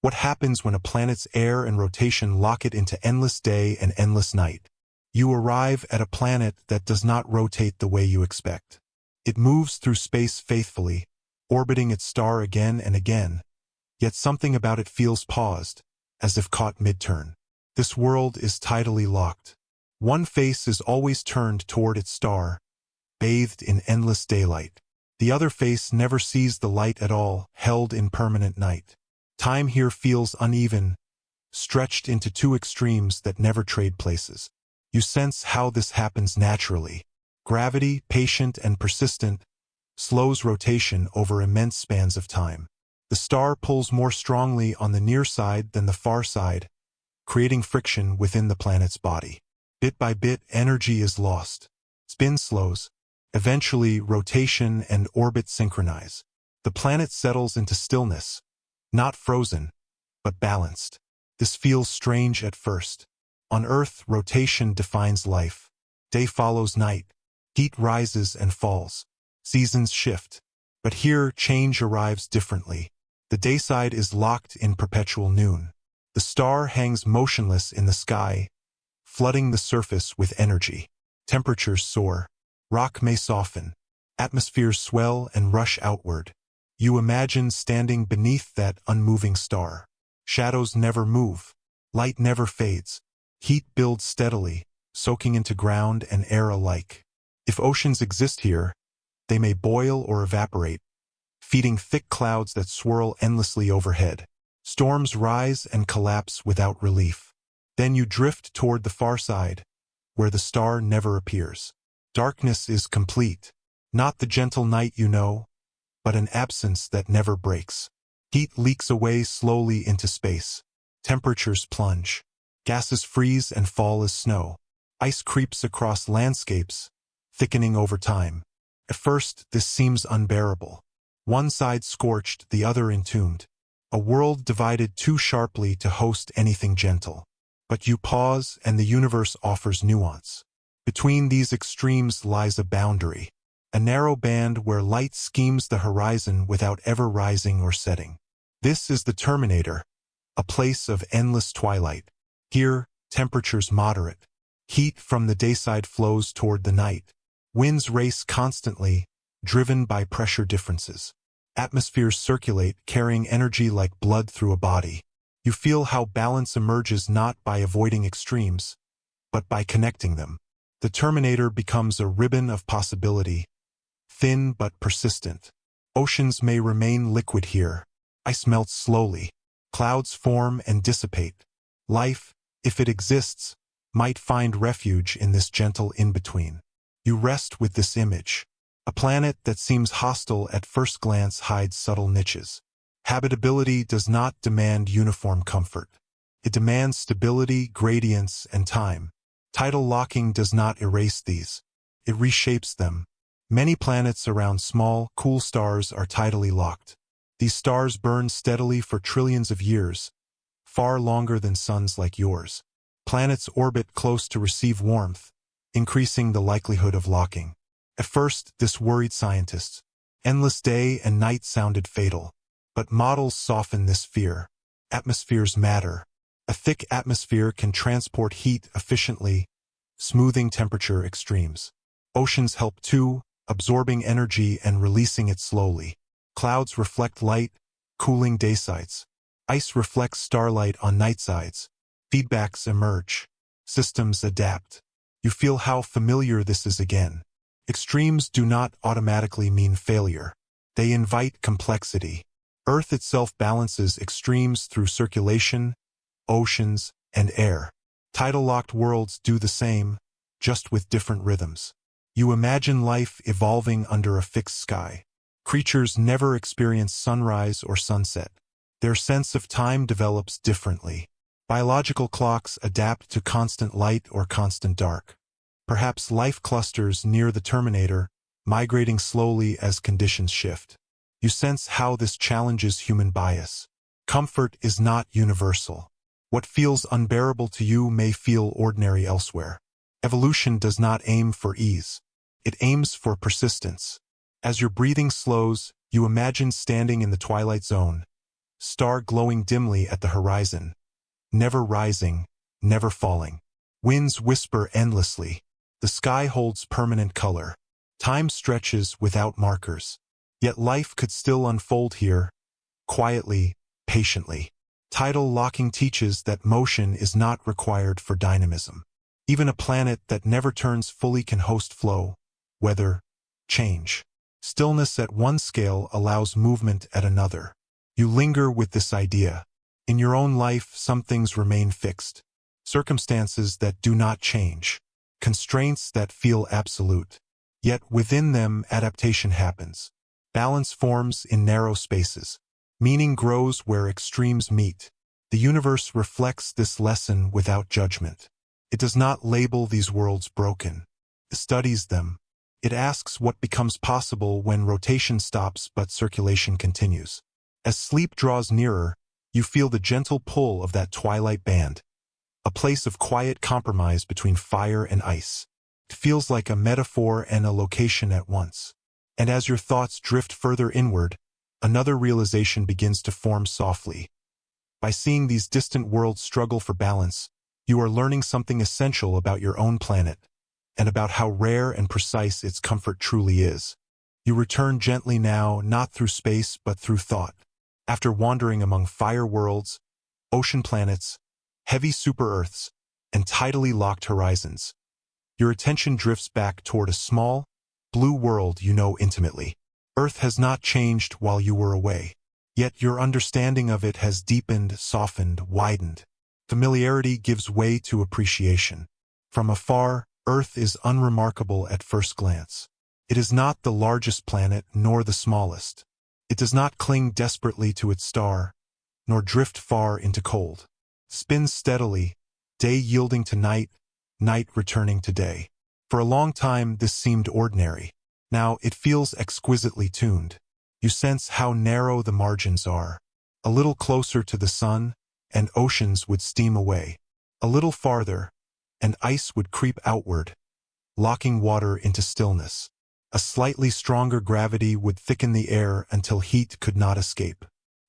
what happens when a planet's air and rotation lock it into endless day and endless night? You arrive at a planet that does not rotate the way you expect. It moves through space faithfully, orbiting its star again and again, yet something about it feels paused, as if caught mid-turn. This world is tidally locked. One face is always turned toward its star, bathed in endless daylight. The other face never sees the light at all, held in permanent night. Time here feels uneven, stretched into two extremes that never trade places. You sense how this happens naturally. Gravity, patient and persistent, slows rotation over immense spans of time. The star pulls more strongly on the near side than the far side, creating friction within the planet's body. Bit by bit, energy is lost. Spin slows. Eventually, rotation and orbit synchronize. The planet settles into stillness, not frozen, but balanced. This feels strange at first. On Earth, rotation defines life. Day follows night. Heat rises and falls. Seasons shift. But here, change arrives differently. The dayside is locked in perpetual noon. The star hangs motionless in the sky, flooding the surface with energy. Temperatures soar. Rock may soften. Atmospheres swell and rush outward. You imagine standing beneath that unmoving star. Shadows never move. Light never fades. Heat builds steadily, soaking into ground and air alike. If oceans exist here, they may boil or evaporate, feeding thick clouds that swirl endlessly overhead. Storms rise and collapse without relief. Then you drift toward the far side, where the star never appears. Darkness is complete. Not the gentle night you know, but an absence that never breaks. Heat leaks away slowly into space. Temperatures plunge. Gases freeze and fall as snow. Ice creeps across landscapes, thickening over time. At first, this seems unbearable. One side scorched, the other entombed. A world divided too sharply to host anything gentle. But you pause, and the universe offers nuance. Between these extremes lies a boundary, a narrow band where light schemes the horizon without ever rising or setting. This is the Terminator, a place of endless twilight. Here, temperatures moderate. Heat from the dayside flows toward the night. Winds race constantly, driven by pressure differences. Atmospheres circulate, carrying energy like blood through a body. You feel how balance emerges not by avoiding extremes, but by connecting them. The Terminator becomes a ribbon of possibility, thin but persistent. Oceans may remain liquid here. Ice melts slowly. Clouds form and dissipate. Life, if it exists, might find refuge in this gentle in-between. You rest with this image. A planet that seems hostile at first glance hides subtle niches. Habitability does not demand uniform comfort. It demands stability, gradients, and time. Tidal locking does not erase these. It reshapes them. Many planets around small, cool stars are tidally locked. These stars burn steadily for trillions of years, far longer than suns like yours. Planets orbit close to receive warmth, increasing the likelihood of locking. At first, this worried scientists. Endless day and night sounded fatal. But models soften this fear. Atmospheres matter. A thick atmosphere can transport heat efficiently, smoothing temperature extremes. Oceans help too, absorbing energy and releasing it slowly. Clouds reflect light, cooling daysides. Ice reflects starlight on nightsides. Feedbacks emerge. Systems adapt. You feel how familiar this is again. Extremes do not automatically mean failure. They invite complexity. Earth itself balances extremes through circulation, oceans, and air. Tidal-locked worlds do the same, just with different rhythms. You imagine life evolving under a fixed sky. Creatures never experience sunrise or sunset. Their sense of time develops differently. Biological clocks adapt to constant light or constant dark. Perhaps life clusters near the terminator, migrating slowly as conditions shift. You sense how this challenges human bias. Comfort is not universal. What feels unbearable to you may feel ordinary elsewhere. Evolution does not aim for ease. It aims for persistence. As your breathing slows, you imagine standing in the twilight zone, star glowing dimly at the horizon, never rising, never falling. Winds whisper endlessly. The sky holds permanent color. Time stretches without markers. Yet life could still unfold here, quietly, patiently. Tidal locking teaches that motion is not required for dynamism. Even a planet that never turns fully can host flow, weather, change. Stillness at one scale allows movement at another. You linger with this idea. In your own life, some things remain fixed. Circumstances that do not change. Constraints that feel absolute. Yet within them, adaptation happens. Balance forms in narrow spaces. Meaning grows where extremes meet. The universe reflects this lesson without judgment. It does not label these worlds broken. It studies them. It asks what becomes possible when rotation stops but circulation continues. As sleep draws nearer, you feel the gentle pull of that twilight band, a place of quiet compromise between fire and ice. It feels like a metaphor and a location at once. And as your thoughts drift further inward, another realization begins to form softly. By seeing these distant worlds struggle for balance, you are learning something essential about your own planet, and about how rare and precise its comfort truly is. You return gently now, not through space but through thought. After wandering among fire worlds, ocean planets, heavy super-Earths, and tidally locked horizons, your attention drifts back toward a small, blue world you know intimately. Earth has not changed while you were away, yet your understanding of it has deepened, softened, widened. Familiarity gives way to appreciation. From afar, Earth is unremarkable at first glance. It is not the largest planet nor the smallest. It does not cling desperately to its star, nor drift far into cold. It spins steadily, day yielding to night, night returning to day. For a long time this seemed ordinary. Now it feels exquisitely tuned. You sense how narrow the margins are. A little closer to the sun, and oceans would steam away. A little farther, and ice would creep outward, locking water into stillness. A slightly stronger gravity would thicken the air until heat could not escape.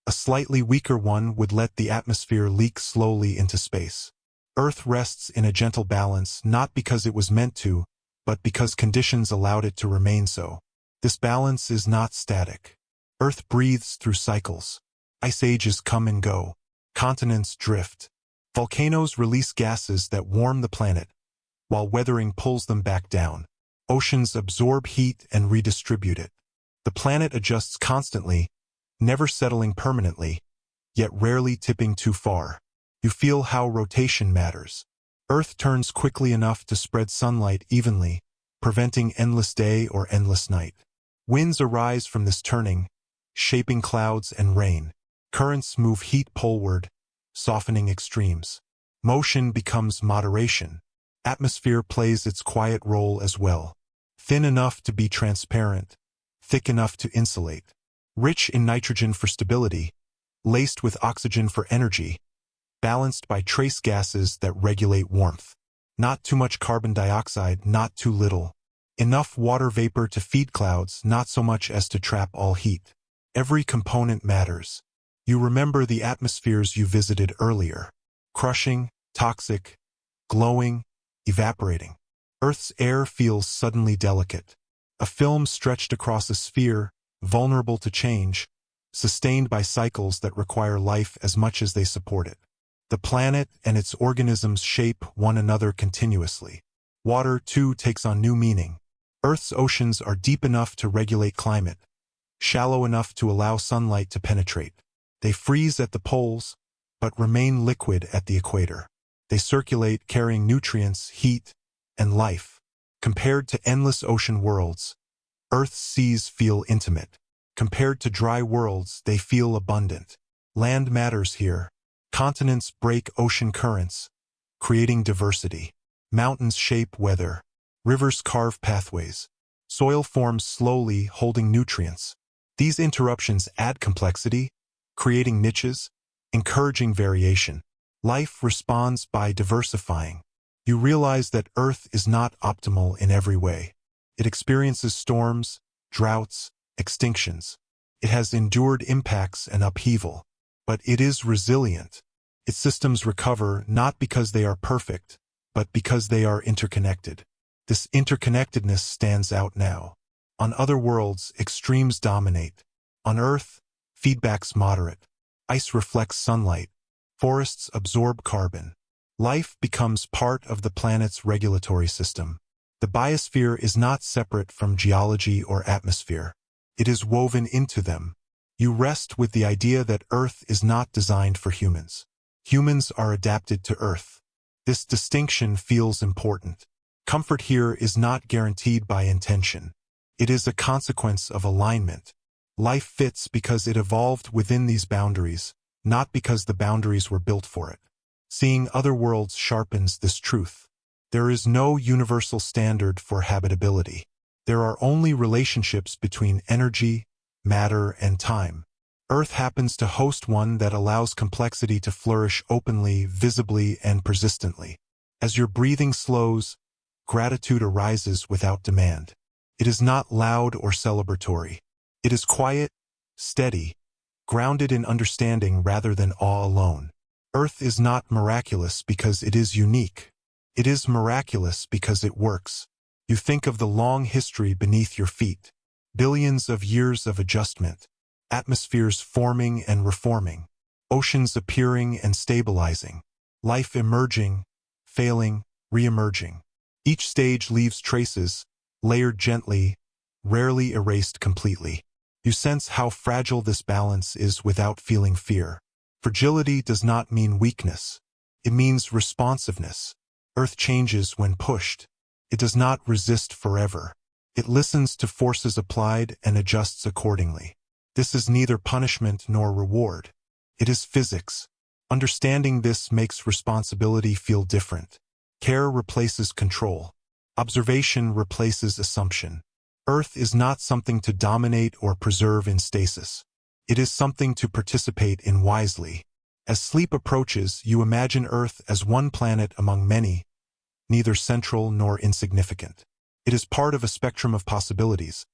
A slightly weaker one would let the atmosphere leak slowly into space. Earth rests in a gentle balance not because it was meant to, but because conditions allowed it to remain so. This balance is not static. Earth breathes through cycles. Ice ages come and go. Continents drift. Volcanoes release gases that warm the planet, while weathering pulls them back down. Oceans absorb heat and redistribute it. The planet adjusts constantly, never settling permanently, yet rarely tipping too far. You feel how rotation matters. Earth turns quickly enough to spread sunlight evenly, preventing endless day or endless night. Winds arise from this turning, shaping clouds and rain. Currents move heat poleward, softening extremes. Motion becomes moderation. Atmosphere plays its quiet role as well. Thin enough to be transparent, thick enough to insulate. Rich in nitrogen for stability, laced with oxygen for energy, balanced by trace gases that regulate warmth. Not too much carbon dioxide, not too little. Enough water vapor to feed clouds, not so much as to trap all heat. Every component matters. You remember the atmospheres you visited earlier. Crushing, toxic, glowing, evaporating. Earth's air feels suddenly delicate. A film stretched across a sphere, vulnerable to change, sustained by cycles that require life as much as they support it. The planet and its organisms shape one another continuously. Water, too, takes on new meaning. Earth's oceans are deep enough to regulate climate, shallow enough to allow sunlight to penetrate. They freeze at the poles, but remain liquid at the equator. They circulate, carrying nutrients, heat, and life. Compared to endless ocean worlds, Earth's seas feel intimate. Compared to dry worlds, they feel abundant. Land matters here. Continents break ocean currents, creating diversity. Mountains shape weather. Rivers carve pathways. Soil forms slowly, holding nutrients. These interruptions add complexity, creating niches, encouraging variation. Life responds by diversifying. You realize that Earth is not optimal in every way. It experiences storms, droughts, extinctions. It has endured impacts and upheaval. But it is resilient. Its systems recover not because they are perfect, but because they are interconnected. This interconnectedness stands out now. On other worlds, extremes dominate. On Earth, feedback's moderate. Ice reflects sunlight. Forests absorb carbon. Life becomes part of the planet's regulatory system. The biosphere is not separate from geology or atmosphere. It is woven into them. You rest with the idea that Earth is not designed for humans. Humans are adapted to Earth. This distinction feels important. Comfort here is not guaranteed by intention. It is a consequence of alignment. Life fits because it evolved within these boundaries, not because the boundaries were built for it. Seeing other worlds sharpens this truth. There is no universal standard for habitability. There are only relationships between energy, matter, and time. Earth happens to host one that allows complexity to flourish openly, visibly, and persistently. As your breathing slows, gratitude arises without demand. It is not loud or celebratory. It is quiet, steady, grounded in understanding rather than awe alone. Earth is not miraculous because it is unique. It is miraculous because it works. You think of the long history beneath your feet. Billions of years of adjustment. Atmospheres forming and reforming. Oceans appearing and stabilizing. Life emerging, failing, re-emerging. Each stage leaves traces, layered gently, rarely erased completely. You sense how fragile this balance is without feeling fear. Fragility does not mean weakness. It means responsiveness. Earth changes when pushed. It does not resist forever. It listens to forces applied and adjusts accordingly. This is neither punishment nor reward. It is physics. Understanding this makes responsibility feel different. Care replaces control. Observation replaces assumption. Earth is not something to dominate or preserve in stasis. It is something to participate in wisely. As sleep approaches, you imagine Earth as one planet among many, neither central nor insignificant. It is part of a spectrum of possibilities,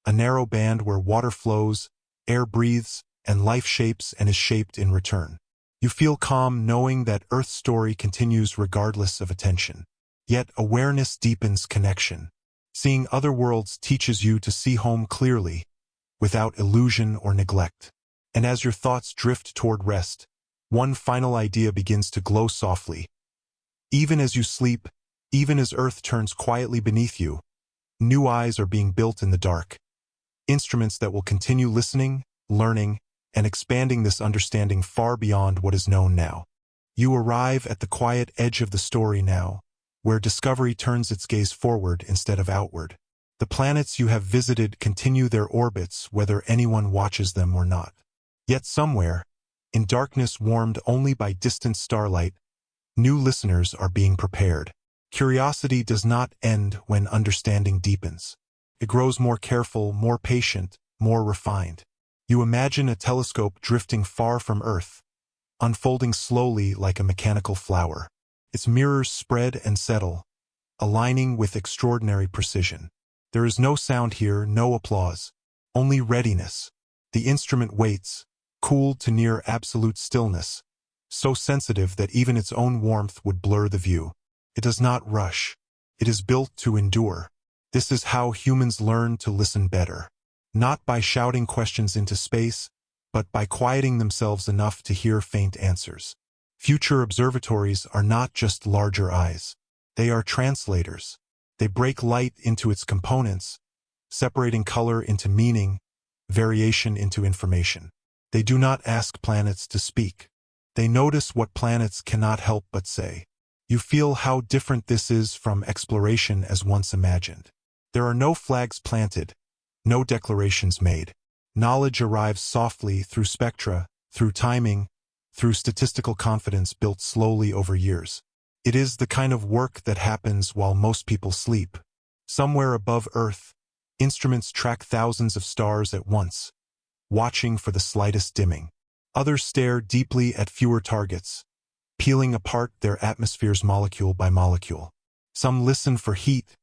a narrow band where water flows, air breathes, and life shapes and is shaped in return. You feel calm knowing that Earth's story continues regardless of attention. Yet awareness deepens connection. Seeing other worlds teaches you to see home clearly, without illusion or neglect. And as your thoughts drift toward rest, one final idea begins to glow softly. Even as you sleep, even as Earth turns quietly beneath you, new eyes are being built in the dark. Instruments that will continue listening, learning, and expanding this understanding far beyond what is known now. You arrive at the quiet edge of the story now, where discovery turns its gaze forward instead of outward. The planets you have visited continue their orbits whether anyone watches them or not. Yet somewhere, in darkness warmed only by distant starlight, new listeners are being prepared. Curiosity does not end when understanding deepens. It grows more careful, more patient, more refined. You imagine a telescope drifting far from Earth, unfolding slowly like a mechanical flower. Its mirrors spread and settle, aligning with extraordinary precision. There is no sound here, no applause, only readiness. The instrument waits, cooled to near absolute stillness, so sensitive that even its own warmth would blur the view. It does not rush. It is built to endure. This is how humans learn to listen better. Not by shouting questions into space, but by quieting themselves enough to hear faint answers. Future observatories are not just larger eyes. They are translators. They break light into its components, separating color into meaning, variation into information. They do not ask planets to speak. They notice what planets cannot help but say. You feel how different this is from exploration as once imagined. There are no flags planted, no declarations made. Knowledge arrives softly through spectra, through timing, through statistical confidence built slowly over years. It is the kind of work that happens while most people sleep. Somewhere above Earth, instruments track thousands of stars at once, watching for the slightest dimming. Others stare deeply at fewer targets, peeling apart their atmospheres molecule by molecule. Some listen for heat,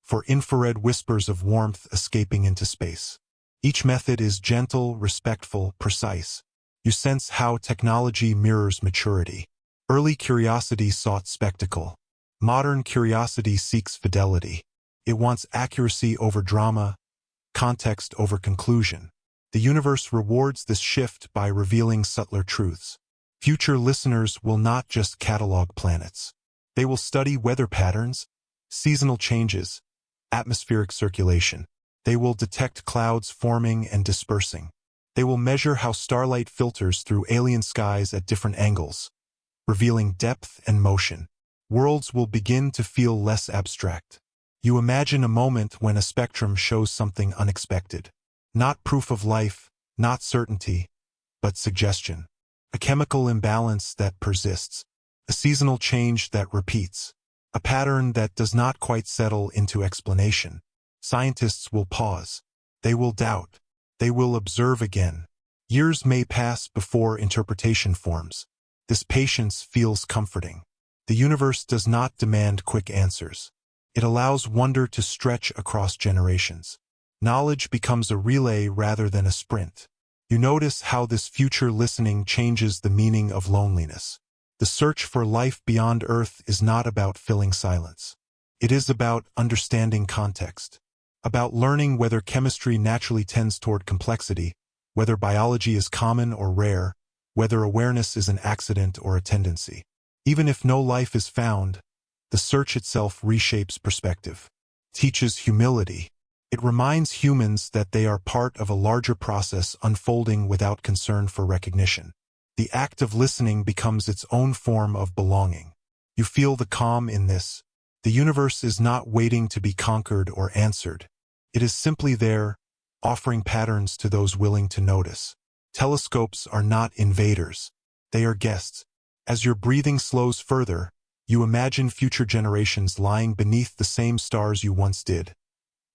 for infrared whispers of warmth escaping into space. Each method is gentle, respectful, precise. You sense how technology mirrors maturity. Early curiosity sought spectacle. Modern curiosity seeks fidelity. It wants accuracy over drama, context over conclusion. The universe rewards this shift by revealing subtler truths. Future listeners will not just catalog planets. They will study weather patterns, seasonal changes, atmospheric circulation. They will detect clouds forming and dispersing. They will measure how starlight filters through alien skies at different angles, revealing depth and motion. Worlds will begin to feel less abstract. You imagine a moment when a spectrum shows something unexpected. Not proof of life, not certainty, but suggestion. A chemical imbalance that persists. A seasonal change that repeats. A pattern that does not quite settle into explanation. Scientists will pause. They will doubt. They will observe again. Years may pass before interpretation forms. This patience feels comforting. The universe does not demand quick answers. It allows wonder to stretch across generations. Knowledge becomes a relay rather than a sprint. You notice how this future listening changes the meaning of loneliness. The search for life beyond Earth is not about filling silence. It is about understanding context. About learning whether chemistry naturally tends toward complexity, whether biology is common or rare, whether awareness is an accident or a tendency. Even if no life is found, the search itself reshapes perspective, teaches humility. It reminds humans that they are part of a larger process unfolding without concern for recognition. The act of listening becomes its own form of belonging. You feel the calm in this. The universe is not waiting to be conquered or answered. It is simply there, offering patterns to those willing to notice. Telescopes are not invaders. They are guests. As your breathing slows further, you imagine future generations lying beneath the same stars you once did,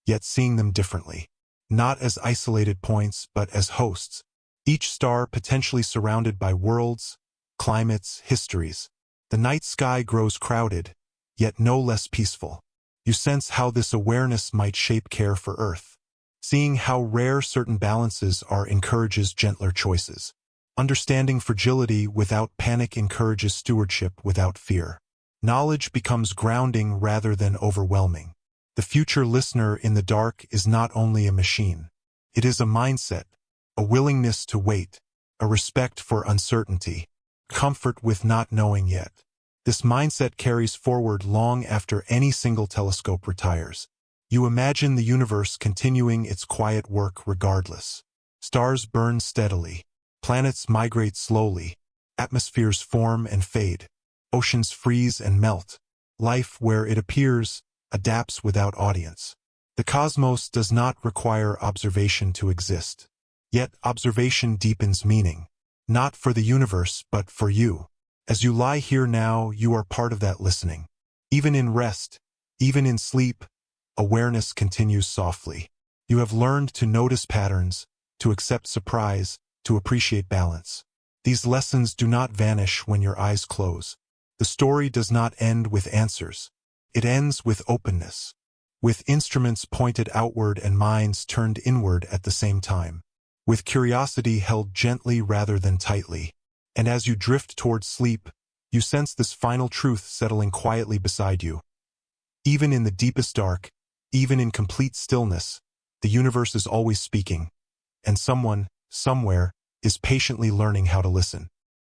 yet seeing them differently. Not as isolated points, but as hosts. Each star potentially surrounded by worlds, climates, histories. The night sky grows crowded, yet no less peaceful. You sense how this awareness might shape care for Earth. Seeing how rare certain balances are encourages gentler choices. Understanding fragility without panic encourages stewardship without fear. Knowledge becomes grounding rather than overwhelming. The future listener in the dark is not only a machine. It is a mindset, a willingness to wait, a respect for uncertainty, comfort with not knowing yet. This mindset carries forward long after any single telescope retires. You imagine the universe continuing its quiet work regardless. Stars burn steadily. Planets migrate slowly. Atmospheres form and fade. Oceans freeze and melt. Life, where it appears, adapts without audience. The cosmos does not require observation to exist. Yet observation deepens meaning. Not for the universe, but for you. As you lie here now, you are part of that listening. Even in rest, even in sleep, awareness continues softly. You have learned to notice patterns, to accept surprise, to appreciate balance. These lessons do not vanish when your eyes close. The story does not end with answers. It ends with openness, with instruments pointed outward and minds turned inward at the same time, with curiosity held gently rather than tightly. And as you drift towards sleep, you sense this final truth settling quietly beside you. Even in the deepest dark, even in complete stillness, the universe is always speaking, and someone, somewhere, is patiently learning how to listen.